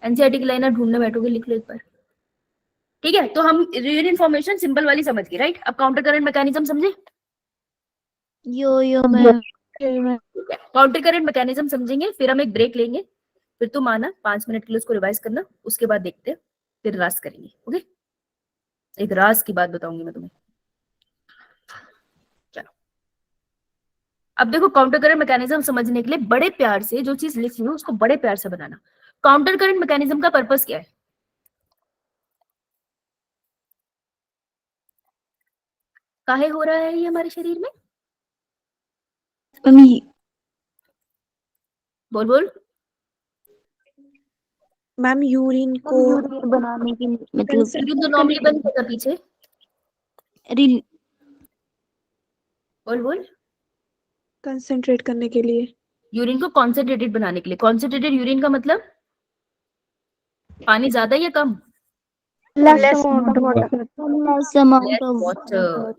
एनसीईआरटी की लाइन ढूंढने बैठोगे, लिख लो एक बार। ठीक है, तो हम यूरिन फॉर्मेशन सिंपल वाली समझ गए, राइट? अब काउंटर करंट मैकेनिज्म समझे? यो मैम। काउंटर करंट मैकेनिज्म समझेंगे, फिर हम एक ब्रेक लेंगे, फिर तुम आना 5 मिनट के लिए उसको रिवाइज करना, उसके बाद देखते हैं, फिर रास करेंगे। ओके, एक रास की बात बताऊंगी मैं तुम्हें। चलो, अब देखो काउंटर करंट मैकेनिज्म समझने के लिए बड़े प्यार से जो चीज लिखी हो उसको बड़े प्यार से बनाना। काउंटर करंट मैकेनिज्म का पर्पस क्या है? काहे हो रहा है ये हमारे शरीर में? बोल बोल। मैम यूरिन को बनाने की मतलब यूरिन तो नॉर्मली बन जाता पीछे। बोल बोल। कंसंट्रेट करने के लिए। यूरिन को कॉन्सेंट्रेटेड बनाने के लिए। कॉन्सेंट्रेटेड यूरिन का मतलब पानी ज्यादा या कम?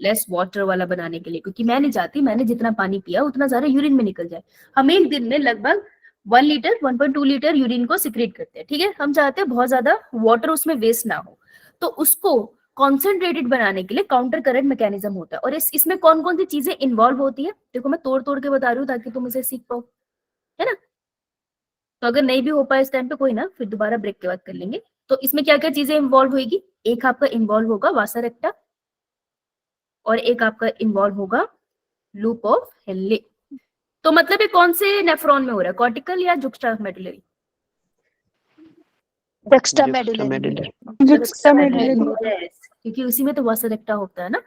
लेस वाटर वाला बनाने के लिए, क्योंकि मैं नहीं चाहती मैंने जितना पानी पिया उतना ज्यादा यूरिन में निकल जाए। हम एक दिन में लगभग 1 लीटर 1.2 लीटर यूरिन को सिक्रेट करते हैं, ठीक है। हम चाहते हैं बहुत ज्यादा वाटर उसमें वेस्ट ना हो, तो उसको कॉन्सेंट्रेटेड बनाने के लिए काउंटर करंट मैकेनिज्म होता है। और इसमें कौन कौन सी चीजें इन्वॉल्व होती है, देखो मैं तोड़ तोड़ के बता रही हूँ ताकि तुम इसे सीख पाओ, है ना। तो अगर नहीं भी हो पाए इस टाइम पे कोई ना, फिर दोबारा ब्रेक के बाद कर लेंगे। तो इसमें क्या क्या चीजें इन्वॉल्व होगी? एक आपका इन्वॉल्व होगा वासा रेक्टा, और एक आपका इन्वॉल्व होगा लूप ऑफ हेनले। तो मतलब ये कौन से नेफ्रॉन में हो रहा है, कॉर्टिकल या जुक्स्टामेडुलरी? क्योंकि उसी में तो वासा रेक्टा होता है ना,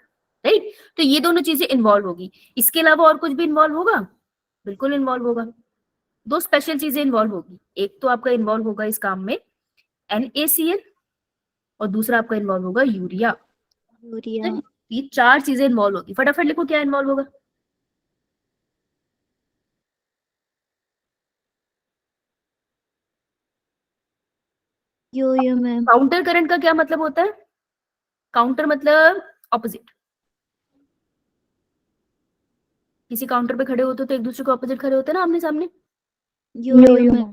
राइट। तो ये दोनों चीजें इन्वॉल्व होगी। इसके अलावा और कुछ भी इन्वॉल्व होगा? बिल्कुल इन्वॉल्व होगा। 2 स्पेशल चीजें इन्वॉल्व होगी। एक तो आपका इन्वॉल्व होगा इस काम में NaCl, और दूसरा आपका इन्वॉल्व होगा यूरिया। ये 4 चीजें इन्वॉल्व होगी। फटाफट लिखो क्या इन्वॉल्व होगा। यो मैम। काउंटर करंट का क्या मतलब होता है? काउंटर मतलब ऑपोजिट। किसी काउंटर पे खड़े होते तो एक दूसरे को ऑपोजिट खड़े होते हैं ना, आमने सामने। यो मैम।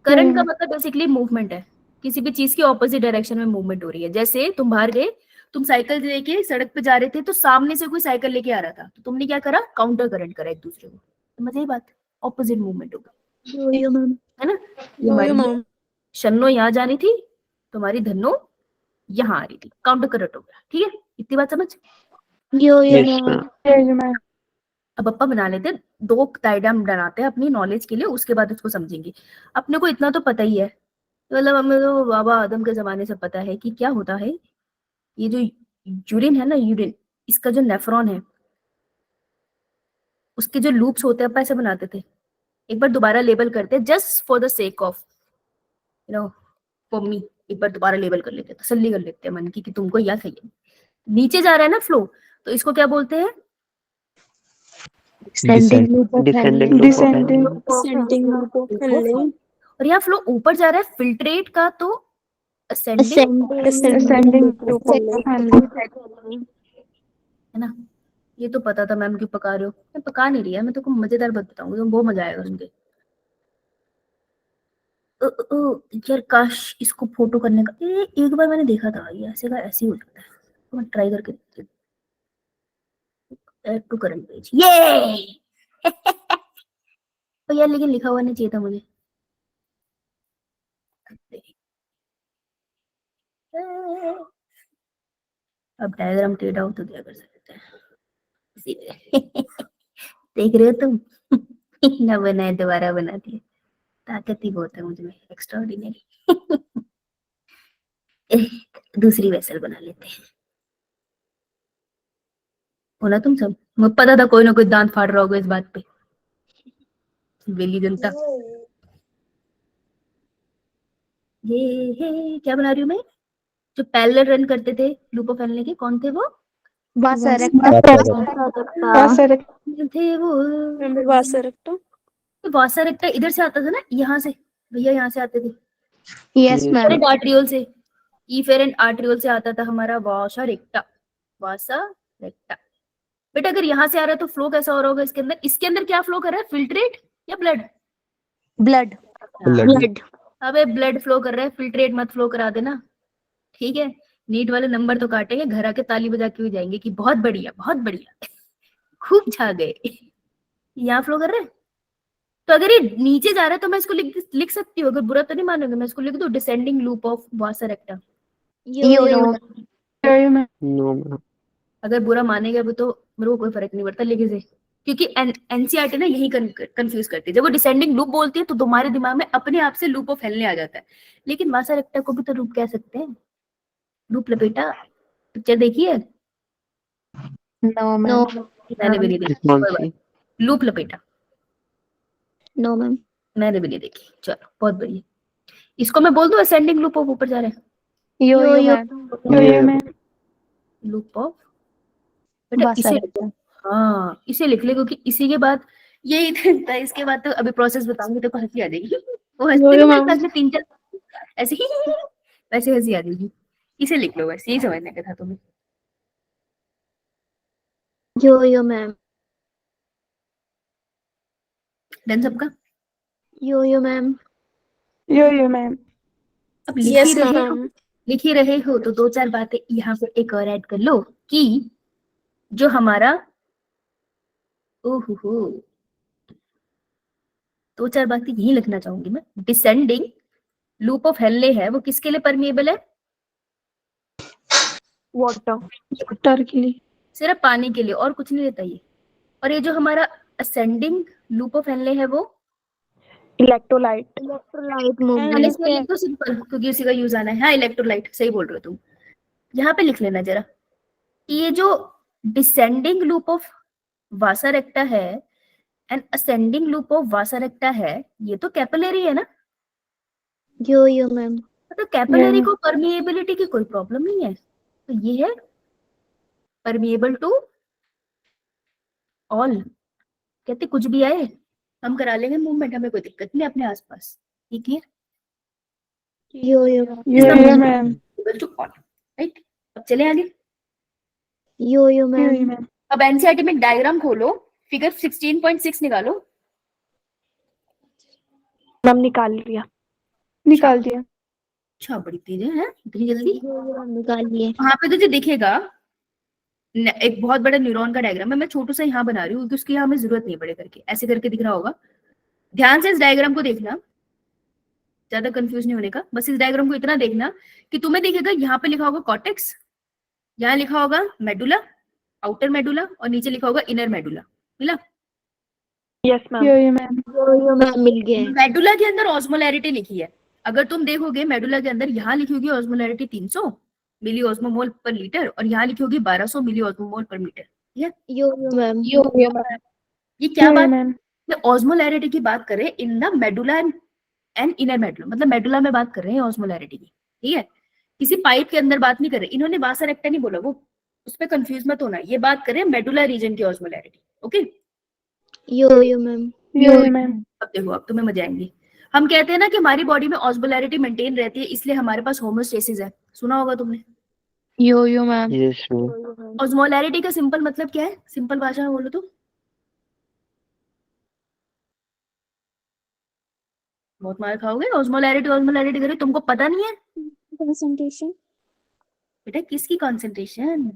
करंट का मतलब बेसिकली मूवमेंट है, किसी भी चीज की ऑपोजिट डायरेक्शन में मूवमेंट हो रही है। जैसे तुम बाहर गए तुम साइकिल लेके सड़क पे जा रहे थे तो सामने से कोई साइकिल लेके आ रहा था, तो तुमने क्या करा, काउंटर करंट करा एक दूसरे को, समझ आई बात, ऑपोजिट मूवमेंट होगा, यो मैम। है ना। ये हमारी शन्नो यहाँ जानी थी, तुम्हारी धन्नो यहाँ आ रही थी, काउंटर करंट हो गया, ठीक है, इतनी बात समझ। यो Yes, मैम। ma'am. अब अपा बना लेते हैं, 2 डायग्राम बनाते हैं अपनी नॉलेज के लिए, उसके बाद उसको समझेंगे। अपने को इतना तो पता ही है, मतलब हमें तो बाबा आदम के जमाने से पता है कि क्या होता है, ये जो यूरिन है ना, यूरिन, इसका जो नेफ्रॉन है, उसके जो लूप्स होते हैं अपा ऐसे बनाते थे। एक बार दोबारा लेबल करते हैं, just for the sake of you know for me, एक बार दोबारा लेबल कर लेते हैं, तसल्ली कर लेते हैं मन की कि तुमको याद है। नीचे जा रहा है ना फ्लो, तो इसको क्या बोलते हैं, Descending loop of Descending Henle. loop of Henle. और यहाँ फ्लो ऊपर जा रहा है फिल्ट्रेट का, तो ascending, Ascending loop of Henle. है ना। ये तो पता था मैम, क्यों पका रहे हो, मैं पका नहीं रही है, मैं तो मजेदार बात बताऊंगी, तो बहुत मजा आएगा सुनके। यार काश इसको फोटो करने का, एक बार मैंने देखा था, ये ऐसे का ऐसे ही हो जाता है, तो मैं ट्राई करके देखती हूँ। ऐड टू करंट पेज, ये तो यार लेकिन लिखा हुआ नहीं चाहिए था मुझे। अब डायग्राम टेढ़ा हो तो क्या कर सकते हैं। देख रहे हो तुम, ना बनाए दोबारा बना दिए, ताकत ही बहुत है मुझ में, एक्स्ट्राऑर्डिनरी। दूसरी वेसल बना लेते हैं, बोला तुम सब, मुझे पता था कोई ना कोई दांत फाड़ रहा होगा इस बात पे, वेली जनता। ये क्या बना रही हूँ मैं, जो पैरेलल रन करते थे लूप ऑफ हेनले के, कौन थे वो, थे वो वासरेक्टा, इधर से आता था ना, यहाँ से, भैया यहाँ से आते थे, Yes मैम। आर्ट्रियोल से, इफेरेंट आर्ट्रियोल से आता था हमारा वासा रेक्टा। बेटा अगर यहाँ से आ रहा है तो फ्लो कैसा हो रहा होगा इसके अंदर क्या फ्लो कर रहा है, फिल्ट्रेट या ब्लड, ब्लड। Blood. अबे ब्लड फ्लो कर रहा है, फिल्ट्रेट मत फ्लो करा देना, ठीक है। नीट वाले नंबर तो काटेंगे, घर आके ताली बजा के भी जाएंगे कि बहुत बढ़िया बहुत बढ़िया, खूब छा गए। यहाँ फ्लो कर रहा है, तो अगर ये नीचे जा रहा है तो मैं इसको लिख सकती हूँ, अगर बुरा तो नहीं मानोगे, मैं इसको लिख दूं, descending loop of vasa रेक्टा। Yo No, ma'am. अगर बुरा मानेगा भी तो मेरे को कोई फर्क नहीं पड़ता, लिखे से, क्योंकि एनसीईआरटी ना यही कंफ्यूज करती है, जब वो डिसेंडिंग लूप बोलती है तो तुम्हारे दिमाग में अपने आप से लूप ऑफ हेनले आ जाता है, लेकिन वासा रेक्टा को भी तो लूप कह सकते हैं, लूप लपेटा, पिक्चर देखी है, नो मैंने भी नहीं देखी, कौन कोई बात सी? नहीं। लूप लपेटा नो मैम। मैंने भी नहीं देखी, चलो बहुत बढ़िया। इसको मैं बोल दूं असेंडिंग लूप ऑफ ऊपर जा रहा है, यो मैम। लूप ऑफ, बेटा इसे, हाँ इसे लिख ले, क्योंकि इसी के बाद यही था, इसके बाद तो अभी प्रोसेस बताऊंगी तो हंसी आ जाएगी, वो हंसते नहीं मेरे पास में 3-4 ऐसे ही वैसे हंसी आ जाएगी, इसे लिख लो बस, यही समझने का था तुम्हें। यो मैम। डन सबका, यो मैम। अब लिख ही रहे हो तो 2-4 बातें यहाँ पर एक और ऐड कर लो, कि जो हमारा ओहो 2-4 बातें यही लिखना चाहूंगी मैं, डिसेंडिंग लूप ऑफ हेनले है वो किसके लिए परमिएबल है, वाटर के लिए, सिर्फ पानी के लिए, और कुछ नहीं लेता ये। और ये जो हमारा असेंडिंग लूप ऑफ हेनले है वो इलेक्ट्रोलाइट मैंने इसमें लिख दो सिंपल, क्योंकि उसी का यूज आना है, हाँ इलेक्ट्रोलाइट, सही बोल रहे हो तुम। यहाँ पे लिख लेना जरा, ये जो descending loop of vasa recta है and ascending loop of vasa recta है, ये तो कैपिलरी है ना, यो मैम। तो कैपिलरी को परमिएबिलिटी की कोई प्रॉब्लम नहीं है, तो ये है परमिएबल टू ऑल, कहते कुछ भी आए हम करा लेंगे मूवमेंट, हमें कोई दिक्कत नहीं अपने आसपास, ठीक है। यो मैम, राइट, अब चले आगे। यो मैम। अब एनसीईआरटी में डायग्राम खोलो, फिगर 16.6 निकालो, मैम निकाल लिया। निकाल दिया। अच्छा बड़ी तेज है इतनी जल्दी। निकाल लिए। वहां पे तुझे दिखेगा एक बहुत बड़ा न्यूरॉन का डायग्राम है, मैं छोटू सा यहाँ बना रही हूँ क्योंकि उसकी हमें जरूरत नहीं पड़े करके, ऐसे करके दिख रहा होगा। ध्यान से इस डायग्राम को देखना, ज्यादा कंफ्यूज नहीं होने का, बस इस डायग्राम को इतना देखना कि तुम्हें दिखेगा यहाँ पे लिखा होगा कॉर्टेक्स, यहाँ लिखा होगा मेडुला, आउटर मेडुला, और नीचे लिखा होगा इनर मेडुला। मिला? Yes ma'am. यो मैम मिल गए। मेडुला के अंदर ऑस्मोलैरिटी लिखी है, अगर तुम देखोगे मेडुला के अंदर यहाँ लिखी होगी ऑस्मोलैरिटी 300 मिली ऑस्मोमोल पर लीटर और यहाँ लिखी होगी 1200 मिली ऑस्मोमोल पर मीटर। यो मैम। ये क्या बात है? ऑस्मोलैरिटी की बात करें in the medulla and inner medulla, मतलब मेडुला में बात कर रहे हैं ऑस्मोलैरिटी की, ठीक है? किसी पाइप के अंदर बात नहीं कर रहे, इन्होंने वासा रेक्टा नहीं बोला, वो उस पर कंफ्यूज मत होना, ये बात करें मेडुला रीजन की ऑस्मोलैरिटी। ओके यो मैम। अब देखो, अब तुम्हें मजा आएंगी। हम कहते हैं ना कि हमारी बॉडी में ऑस्मोलैरिटी मेंटेन रहती है, इसलिए हमारे पास होमोस्टेसिस है, सुना होगा तुमने। यो मैम। Yes ma'am. ऑस्मोलैरिटी का सिंपल मतलब क्या है, सिंपल भाषा में बोलो तो? बहुत मार खाओगे। ऑस्मोलैरिटी करे, तुमको पता नहीं है कंसंट्रेशन, बेटा? किसकी कॉन्सेंट्रेशन?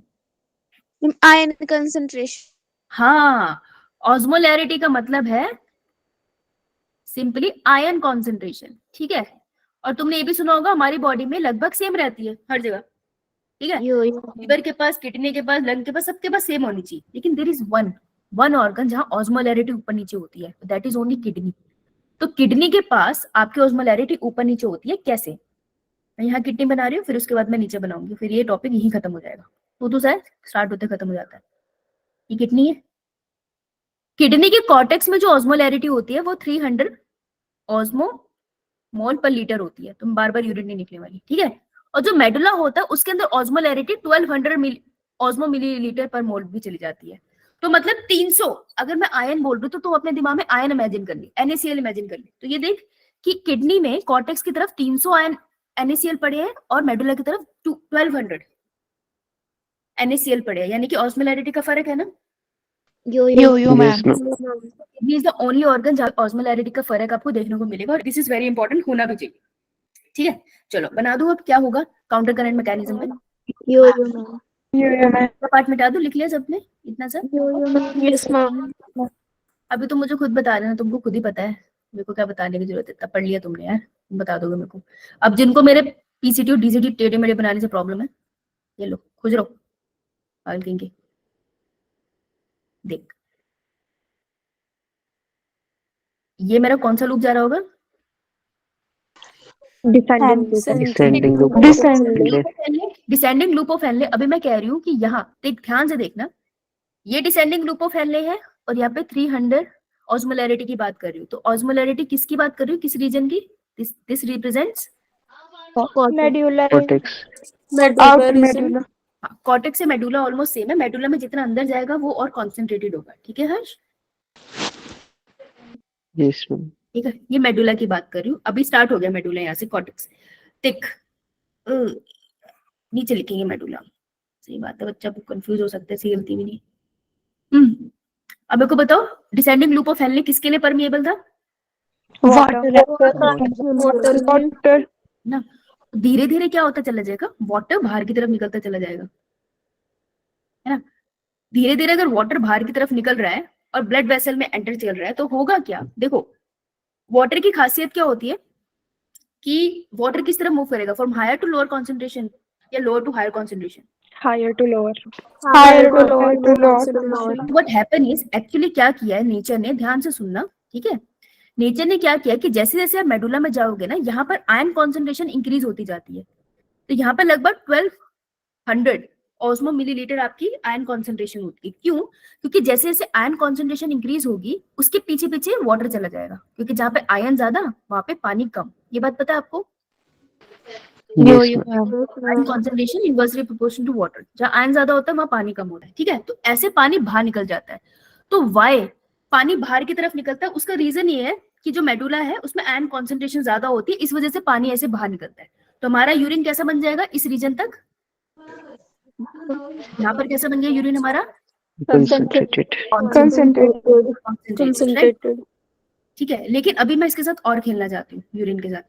Ion concentration. हाँ, ऑस्मोलैरिटी का मतलब है सिंपली आयन कॉन्सेंट्रेशन, ठीक है? और तुमने ये भी सुना होगा हमारी बॉडी में लगभग सेम रहती है हर जगह, ठीक है? लीवर के पास, किडनी के पास, लंग के पास, सबके पास सेम होनी चाहिए, लेकिन देयर इज वन ऑर्गन जहां ऑस्मोलैरिटी ऊपर नीचे होती है, दैट इज ओनली किडनी। तो किडनी के पास आपकी ऑस्मोलैरिटी ऊपर नीचे होती है, कैसे? मैं यहाँ किडनी बना रही हूँ, फिर उसके बाद मैं नीचे बनाऊंगी, फिर ये टॉपिक यहीं खत्म हो जाएगा। तो शायद स्टार्ट होते खत्म हो जाता है। ये किडनी है, किडनी के कॉर्टेक्स में जो ऑस्मोलैरिटी होती है वो 300 ऑस्मोमोल पर लीटर होती है, तुम बार बार यूरिन नहीं निकलने वाली, ठीक है? और जो मेडुला होता है उसके अंदर ऑस्मोलैरिटी 1200 ऑस्मो मिलीलीटर पर मोल भी चली जाती है। तो मतलब 300, अगर मैं आयन बोल रही हूँ तो अपने दिमाग में आयन इमेजिन कर ली, NaCl इमेजिन कर ली। तो ये देख कि किडनी में कॉर्टेक्स की तरफ 300 आयन NaCl पड़े हैं और मेडुला की तरफ 1200 NaCl पड़े हैं, यानी कि ऑस्मोलैरिटी का फर्क है ना। यो ma'am. Kidney is the only organ जहाँ ऑस्मोलैरिटी का फर्क आपको देखने को मिलेगा, और दिस इज वेरी इंपॉर्टेंट, होना भी चाहिए, ठीक है? चलो बना दो, अब क्या होगा काउंटर करंट मैकेनिज्म में। यो मैम। पार्ट मिटा दो, लिख लिया सबने इतना सा? Yes ma'am. अभी तो मुझे खुद बता देना, तुमको खुद ही पता है, मेरे को क्या बताने की जरूरत है, इतना पढ़ लिया तुमने यार, तुम बता दोगे मेरे को। अब जिनको मेरे PCT और DCT टेढ़े मेढ़े बनाने से प्रॉब्लम है, ये लो खुश रहो पागल कहेंगे। देख ये मेरा कौन सा लूप जा रहा होगा? Descending loop. Descending loop of Henley. अभी मैं कह रही हूँ कि यहाँ देख, ध्यान से देखना, ये डिसेंडिंग लूप ऑफ हेनले है और यहाँ पे 300 ऑस्मोलैरिटी की बात कर रही हूँ। तो ऑस्मोलैरिटी किसकी बात कर रही हूँ, किस रीजन की? दिस रिप्रेजेंट्स कॉर्टेक्स से मेडुला ऑलमोस्ट सेम है, मेडुला में जितना अंदर जाएगा वो और कॉन्सेंट्रेटेड होगा, ठीक है हर्ष? Yes ma'am. ठीक है, ये मेडुला की बात कर रही हूँ। अभी स्टार्ट हो गया मेडुला, यहाँ से कॉर्टेक्स टिक नीचे लिखेंगे मेडुला। सही बात है, बच्चा कंफ्यूज हो सकता है, सही गलती भी नहीं। अब मेरे को बताओ डिसेंडिंग लूप ऑफ हेनले किसके लिए परमिएबल था? वाटर। ना, धीरे धीरे क्या होता चला जाएगा, वाटर बाहर की तरफ निकलता चला जाएगा, है ना? धीरे धीरे अगर वाटर बाहर की तरफ निकल रहा है और ब्लड वेसल में एंटर चल रहा है तो होगा क्या? देखो वाटर की खासियत क्या होती है कि वाटर किस तरह मूव करेगा, from higher to lower concentration या lower to higher concentration? Higher to lower. What happen is, actually क्या किया है नेचर ने, ध्यान से सुनना, ठीक है? नेचर ने क्या किया कि जैसे जैसे आप मेडुला में जाओगे ना, यहाँ पर आयन कॉन्सेंट्रेशन इंक्रीज होती जाती है। तो यहाँ पर लगभग 1200 ऑस्मो मिलीलीटर आपकी आयन कॉन्सेंट्रेशन होती है। क्यों? क्योंकि जैसे जैसे आयन कॉन्सेंट्रेशन इंक्रीज होगी उसके पीछे पीछे वाटर चला जाएगा, क्योंकि जहाँ पे आयन ज्यादा वहां पे पानी कम। ये बात पता है आपको? Ion concentration inversely proportional to water, जहाँ आयन ज्यादा होता है वहां पानी कम होता है, ठीक है? तो ऐसे पानी बाहर निकल जाता है। तो वाई पानी बाहर की तरफ निकलता है, उसका रीजन ये है कि जो मेडुला है उसमें आयन कॉन्सेंट्रेशन ज्यादा होती है, इस वजह से पानी ऐसे बाहर निकलता है। तो हमारा यूरिन कैसा बन जाएगा इस रीजन तक? यहाँ पर कैसा बन गया यूरिन हमारा? कंसंट्रेटेड। Concentrated, ठीक है? लेकिन अभी मैं इसके साथ और खेलना चाहती हूँ यूरिन के साथ।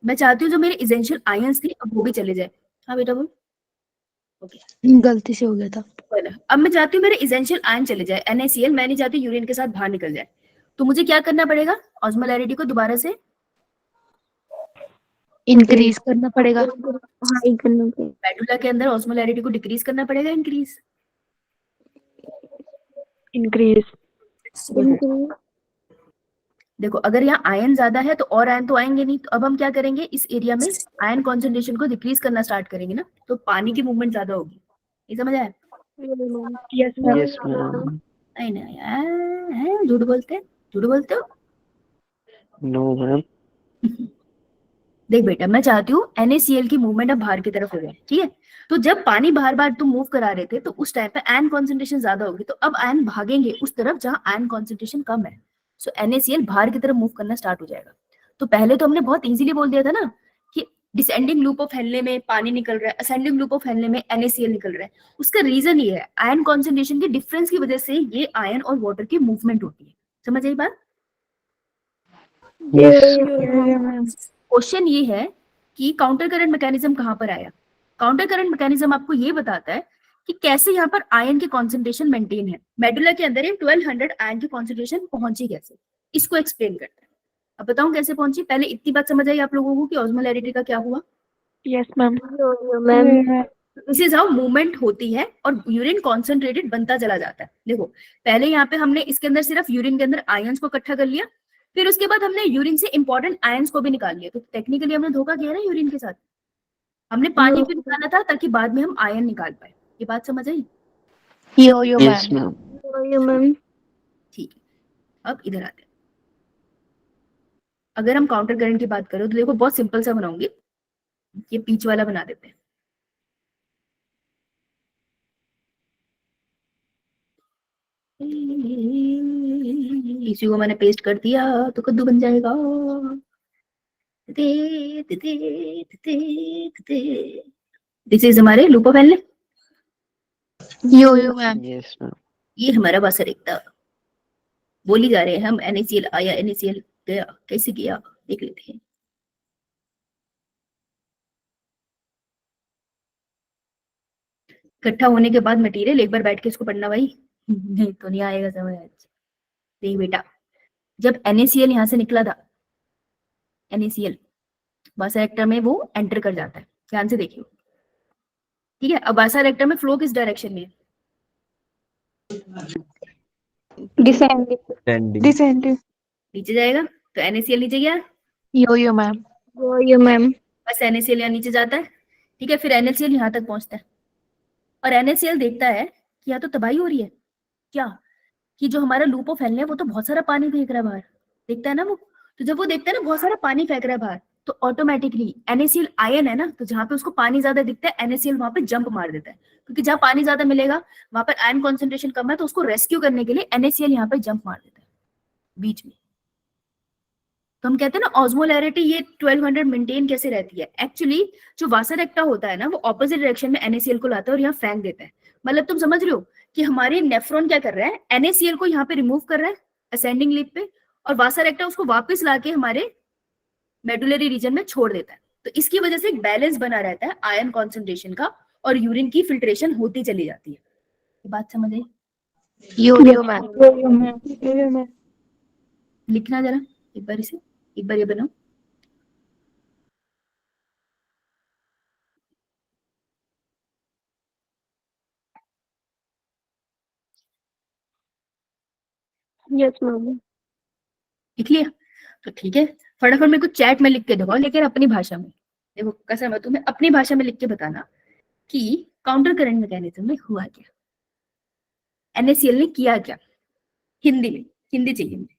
मैं चाहती हूँ जो मेरे इसेंशियल आयंस थे अब वो भी चले जाए। हाँ बेटा बोल। ओके, गलती से हो गया था। अब मैं चाहती हूँ मेरे इसेंशियल आयन चले जाए NaCl, मैं नहीं चाहती यूरिन के साथ बाहर निकल जाए। तो मुझे क्या करना पड़ेगा, ऑस्मोलैरिटी को दोबारा से इंक्रीज करना पड़ेगा। हाई करना पड़ेगा। मेडुला के अंदर ऑस्मोलैरिटी को डिक्रीज करना पड़ेगा, इंक्रीज। Increase. देखो अगर यहाँ आयन ज्यादा है तो और आयन तो आएंगे नहीं, तो अब हम क्या करेंगे, इस एरिया में आयन कॉन्सेंट्रेशन को डिक्रीज करना स्टार्ट करेंगे ना, तो पानी की मूवमेंट ज्यादा होगी। ये समझ आया? Yes ma'am. Yes, ma'am. नहीं नहीं यार, झूठ बोलते हैं, झूठ बोलते हो। No, ma'am. देख बेटा, मैं चाहती हूँ NaCl की मूवमेंट अब बाहर की तरफ हो जाए, ठीक है। तो जब पानी बार बार तुम मूव करा रहे थे तो उस टाइम पे आयन कॉन्सेंट्रेशन ज्यादा होगी, तो अब आयन भागेंगे उस तरफ जहां आयन कॉन्सेंट्रेशन कम है। सो NaCl बाहर की तरफ मूव करना स्टार्ट हो जाएगा। तो पहले तो हमने बहुत इजीली बोल दिया था ना कि डिसेंडिंग लूप ऑफ हेनले में पानी निकल रहा है, असेंडिंग लूप ऑफ हेनले में NaCl निकल रहा है। उसका रीजन ये है, आयन कॉन्सेंट्रेशन के डिफरेंस की वजह से ये आयन और वाटर की मूवमेंट होती है। समझ आई बात? Yes. क्वेश्चन ये है कि काउंटर करंट मैकेनिज्म कहां पर आया। काउंटर करंट मैकेनिज्म आपको ये बताता है कि कैसे यहाँ पर आयन की कॉन्सेंट्रेशन मेंटेन है। मेडुला के अंदर 1200 आयन की कॉन्सेंट्रेशन पहुंची कैसे, इसको एक्सप्लेन करता है। अब बताऊं कैसे पहुंची। पहले इतनी बात समझ आई आप लोगों को कि ऑस्मोलैरिटी का क्या हुआ। Yes, ma'am. Ma'am this is how movement होती है और यूरिन कॉन्सेंट्रेटेड बनता चला जाता है। देखो पहले यहाँ पे हमने इसके अंदर सिर्फ यूरिन के अंदर आयंस को इकट्ठा कर लिया, फिर उसके बाद हमने यूरिन से इंपॉर्टेंट आयंस को भी निकाल लिया। तो टेक्निकली हमने धोखा किया ना यूरिन के साथ। हमने पानी भी निकाला था ताकि बाद में हम आयन निकाल पाए। ये बात समझ आई? यो यो Yes, मैम। ma'am. मैम ठीक है, अब इधर आते हैं। अगर हम काउंटर करंट की बात करें तो देखो बहुत सिंपल सा बनाऊंगी, ये बीच वाला बना देते हैं। इसी को मैंने पेस्ट कर दिया तो कद्दू बन जाएगा। दिस इज हमारे loop of Henley. Yo yo ma'am. Yes, ma'am. ये हमारा वासर एकता। बोली जा रहे हैं हम, NaCl आया NaCl गया, कैसे गया देख लेते हैं। इकट्ठा होने के बाद मटेरियल एक बार बैठ के इसको पढ़ना भाई, नहीं तो नहीं आएगा समझ आज। देख बेटा, जब NaCl यहाँ से निकला था, NaCl वासा रेक्टर में वो एंटर कर जाता है। ध्यान से देखिए, ठीक है। अब वासा रेक्टर में फ्लो किस डायरेक्शन में है? डिसेंडिंग। Descending. डिसेंडिंग। नीचे जाएगा, तो NaCl नीचे गया, यो यो मैम। यो मैम बस NaCl यहाँ नीचे जाता है, ठीक है। फिर NaCl यहाँ तक पहुंचता है और NaCl देखता है कि यहाँ तो तबाही हो रही है, क्या कि जो हमारा लूप ऑफ हेनले है वो तो बहुत सारा पानी फेंक रहा है बाहर, देखता है ना वो। तो जब वो देखता है ना बहुत सारा पानी फेंक रहा है बाहर, तो ऑटोमेटिकली NaCl आयन है ना, तो जहां पे उसको पानी ज्यादा दिखता है NaCl वहां पे जंप मार देता है, क्योंकि जहां पानी ज्यादा मिलेगा वहां पर आयन कॉन्सेंट्रेशन कम है, तो उसको रेस्क्यू करने के लिए NaCl यहाँ पे जंप मार देता है बीच में। तो हम कहते हैं ना ऑस्मोलैरिटी ये 1200 मेंटेन कैसे रहती है। एक्चुअली जो वासर एक्टा होता है ना, वो ऑपोजिट डायरेक्शन में NaCl को लाता है और यहाँ फेंक देता है। मतलब तुम समझ रहे हो कि हमारे नेफ्रॉन क्या कर रहा है, NaCl को यहाँ पे रिमूव कर रहा है असेंडिंग लिप पे, और वासर एक्टा उसको वापस लाके हमारे मेडुलरी रीजन में छोड़ देता है। तो इसकी वजह से एक बैलेंस बना रहता है आयन कॉन्सेंट्रेशन का, और यूरिन की फिल्ट्रेशन होती चली जाती है। ये बात समझ आई? यो यो मैम। यो मैम. लिखना जरा एक बार इसे, एक बार ये बनाओ। यस मैम लिख लिया? तो ठीक है, फटाफट मेरे को चैट में लिख के दो, लेकिन अपनी भाषा में। देखो कसम है, तुम्हें अपनी भाषा में लिख के बताना कि काउंटर करंट मैकेनिज्म में हुआ क्या, NaCl ने किया क्या। हिंदी में, हिंदी चाहिए मुझे।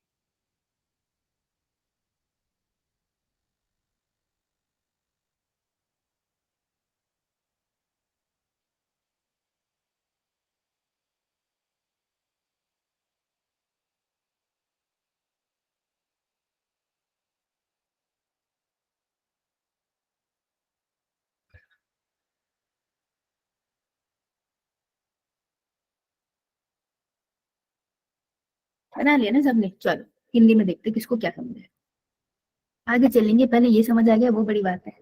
बना लिया ना सबने? चलो हिंदी में देखते किसको क्या समझ है। आगे चलेंगे, पहले ये समझ आ गया, वो बड़ी बात है।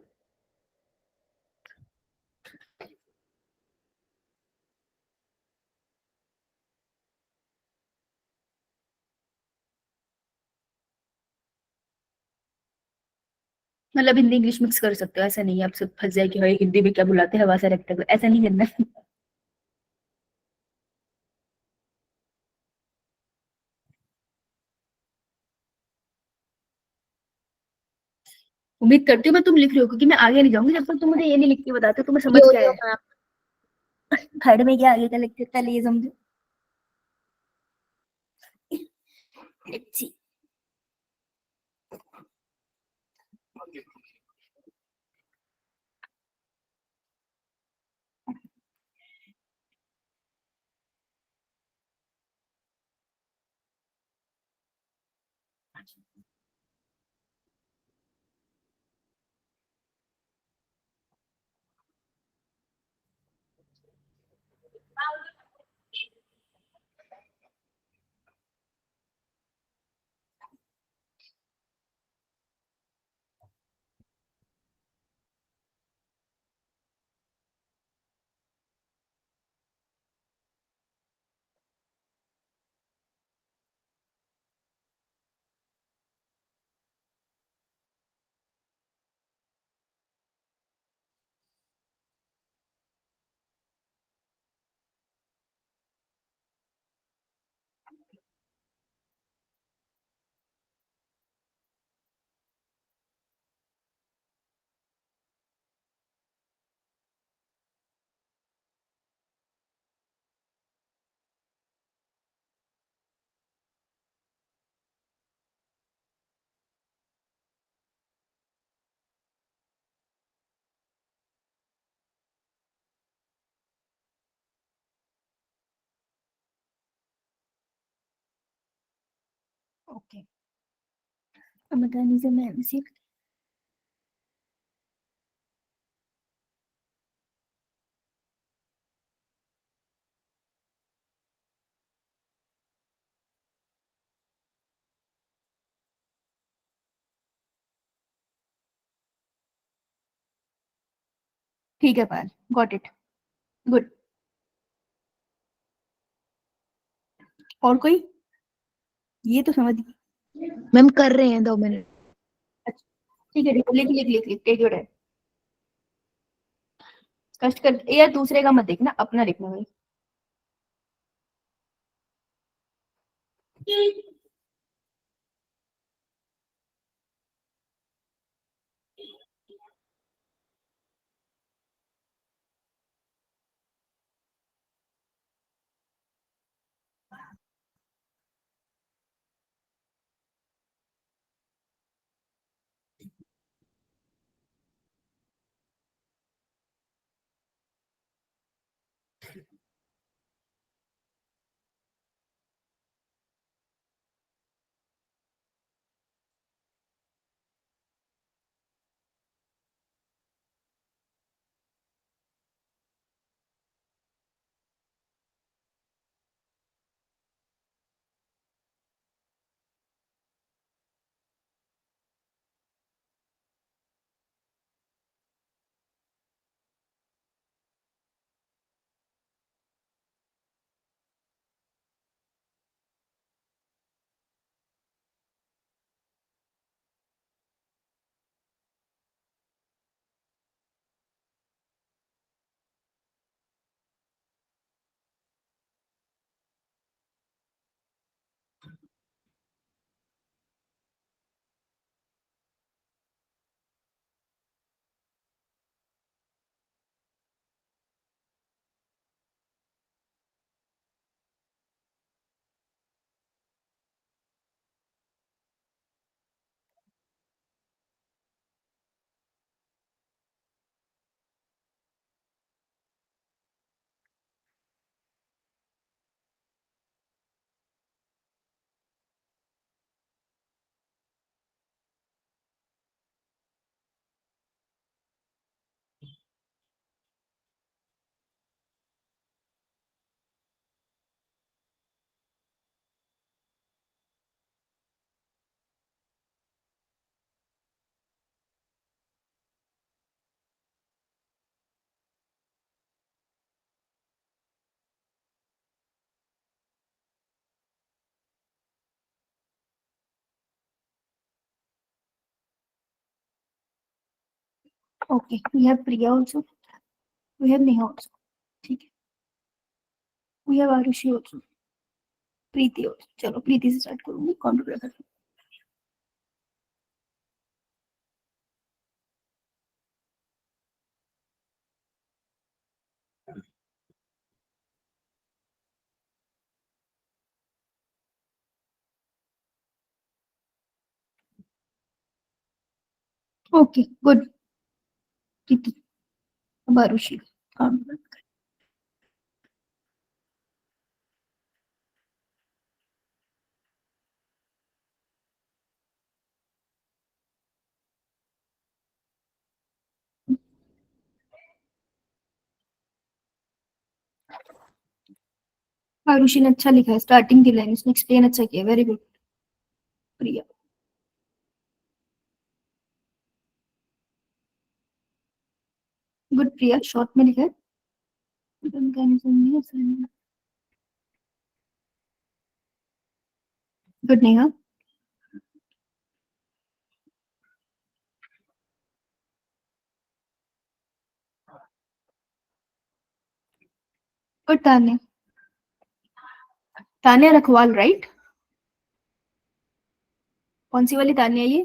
मतलब हिंदी इंग्लिश मिक्स कर सकते हो, ऐसा नहीं है आप सब फंस जाए कि भाई हिंदी में क्या बुलाते हैं हवा से रेक्टेंगल, ऐसा नहीं करना। उम्मीद करती हूँ मैं तुम लिख रहे हो, क्योंकि मैं आगे नहीं जाऊंगी जब तक तुम मुझे ये नहीं लिख के बताते तुम्हें समझ क्या Yo-yo, है। ma'am. थर्ड में क्या आगे का लिखते पहले ये समझो। Let's see. ओके, अब बताने से मैं सीख। ठीक है पाल, गॉट इट, गुड। और कोई, ये तो समझ गई। मैम कर रहे हैं 2 मिनट। अच्छा, ठीक है, लिख लिख लिख लिख लिख, टेक योर टाइम। कष्ट कर यार, दूसरे का मत देखना, अपना लिखना भाई। Okay, we have Priya also, we have Neha also, ठीक है, we have Aarushi also, Preeti also. चलो प्रीति से स्टार्ट करूंगी कंप्यूटर। ओके गुड प्रीति, अब आरुषि कंप्यूटर। आरुषि ने अच्छा लिखा है, स्टार्टिंग की लाइन उसने एक्सप्लेन अच्छा किया, वेरी गुड प्रिया। गुड प्रिया, शॉर्ट में लिखा है। Good Neha. Good Tanya, Tanya रखवाल right? कौन सी वाली तान्या ये?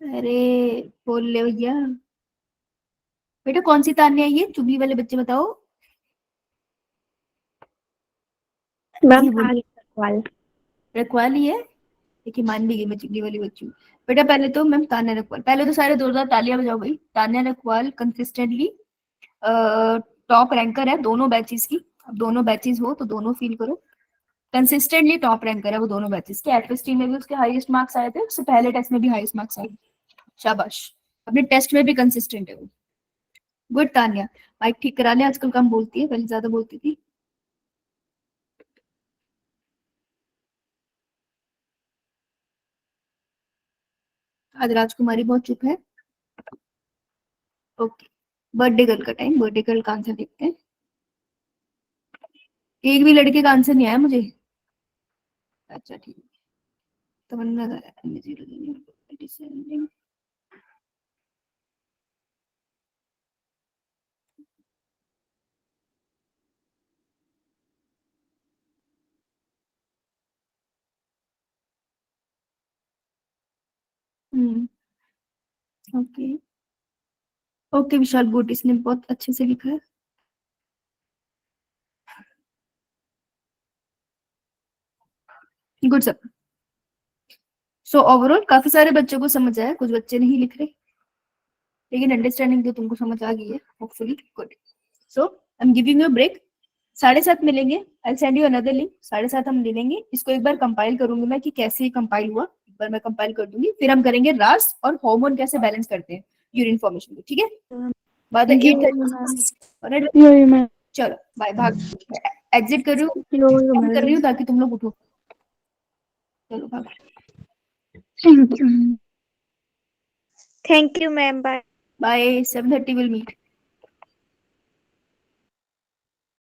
अरे बोल ले भैया, बेटा कौन सी तान्या है ये? चुगली वाले बच्चे बताओ। मैम जी बोल। आगे सवाल। रखवाल ही है, देखिए मान भी गई मैं चुगली वाली बच्ची हूँ। बेटा पहले तो मैम तान्या रखवाल, पहले तो सारे जोरदार तालियां बजाओ भाई। तान्या रखवाल कंसिस्टेंटली टॉप रैंकर है दोनों बैचेस की। अब दोनों बैचेस हो तो दोनों फील करो, कंसिस्टेंटली टॉप रैंकर है वो दोनों बैचेस के। एफएसटी में भी उसके हाईएस्ट मार्क्स आए थे, उससे पहले टेस्ट में भी हाईएस्ट मार्क्स आए। शाबाश, अपने टेस्ट में भी कंसिस्टेंट है वो। गुड तान्या, माइक ठीक करा ले, आजकल कम बोलती है, पहले ज्यादा बोलती थी। आज राजकुमारी बहुत चुप है। ओके, बर्थडे गर्ल का टाइम, बर्थडे गर्ल का आंसर देखते हैं। एक भी लड़के का आंसर नहीं आया मुझे। अच्छा ठीक है, तमन्ना ओके ओके विशाल गुड, इसने बहुत अच्छे से लिखा है। Good sir. सो ओवरऑल काफी सारे बच्चों को समझ आया, कुछ बच्चे नहीं लिख रहे, लेकिन अंडरस्टैंडिंग तो तुमको समझ आ गई है hopefully. Good, so I am giving you break. 7:30 मिलेंगे, I send you another link. 7:30 हम ले लेंगे, इसको एक बार कंपाइल करूंगी मैं कि कैसे कंपाइल हुआ, एक बार मैं कंपाइल कर दूंगी, फिर हम करेंगे रास और हार्मोन कैसे बैलेंस करते हैं यूरिन फॉर्मेशन को, ठीक है? बाद 8:30 मैम। चलो बाय, भाग एग्जिट कर रही हूँ ताकि तुम लोग उठो। चलो भाग। Thank you ma'am, bye. Bye, 7:30 will meet.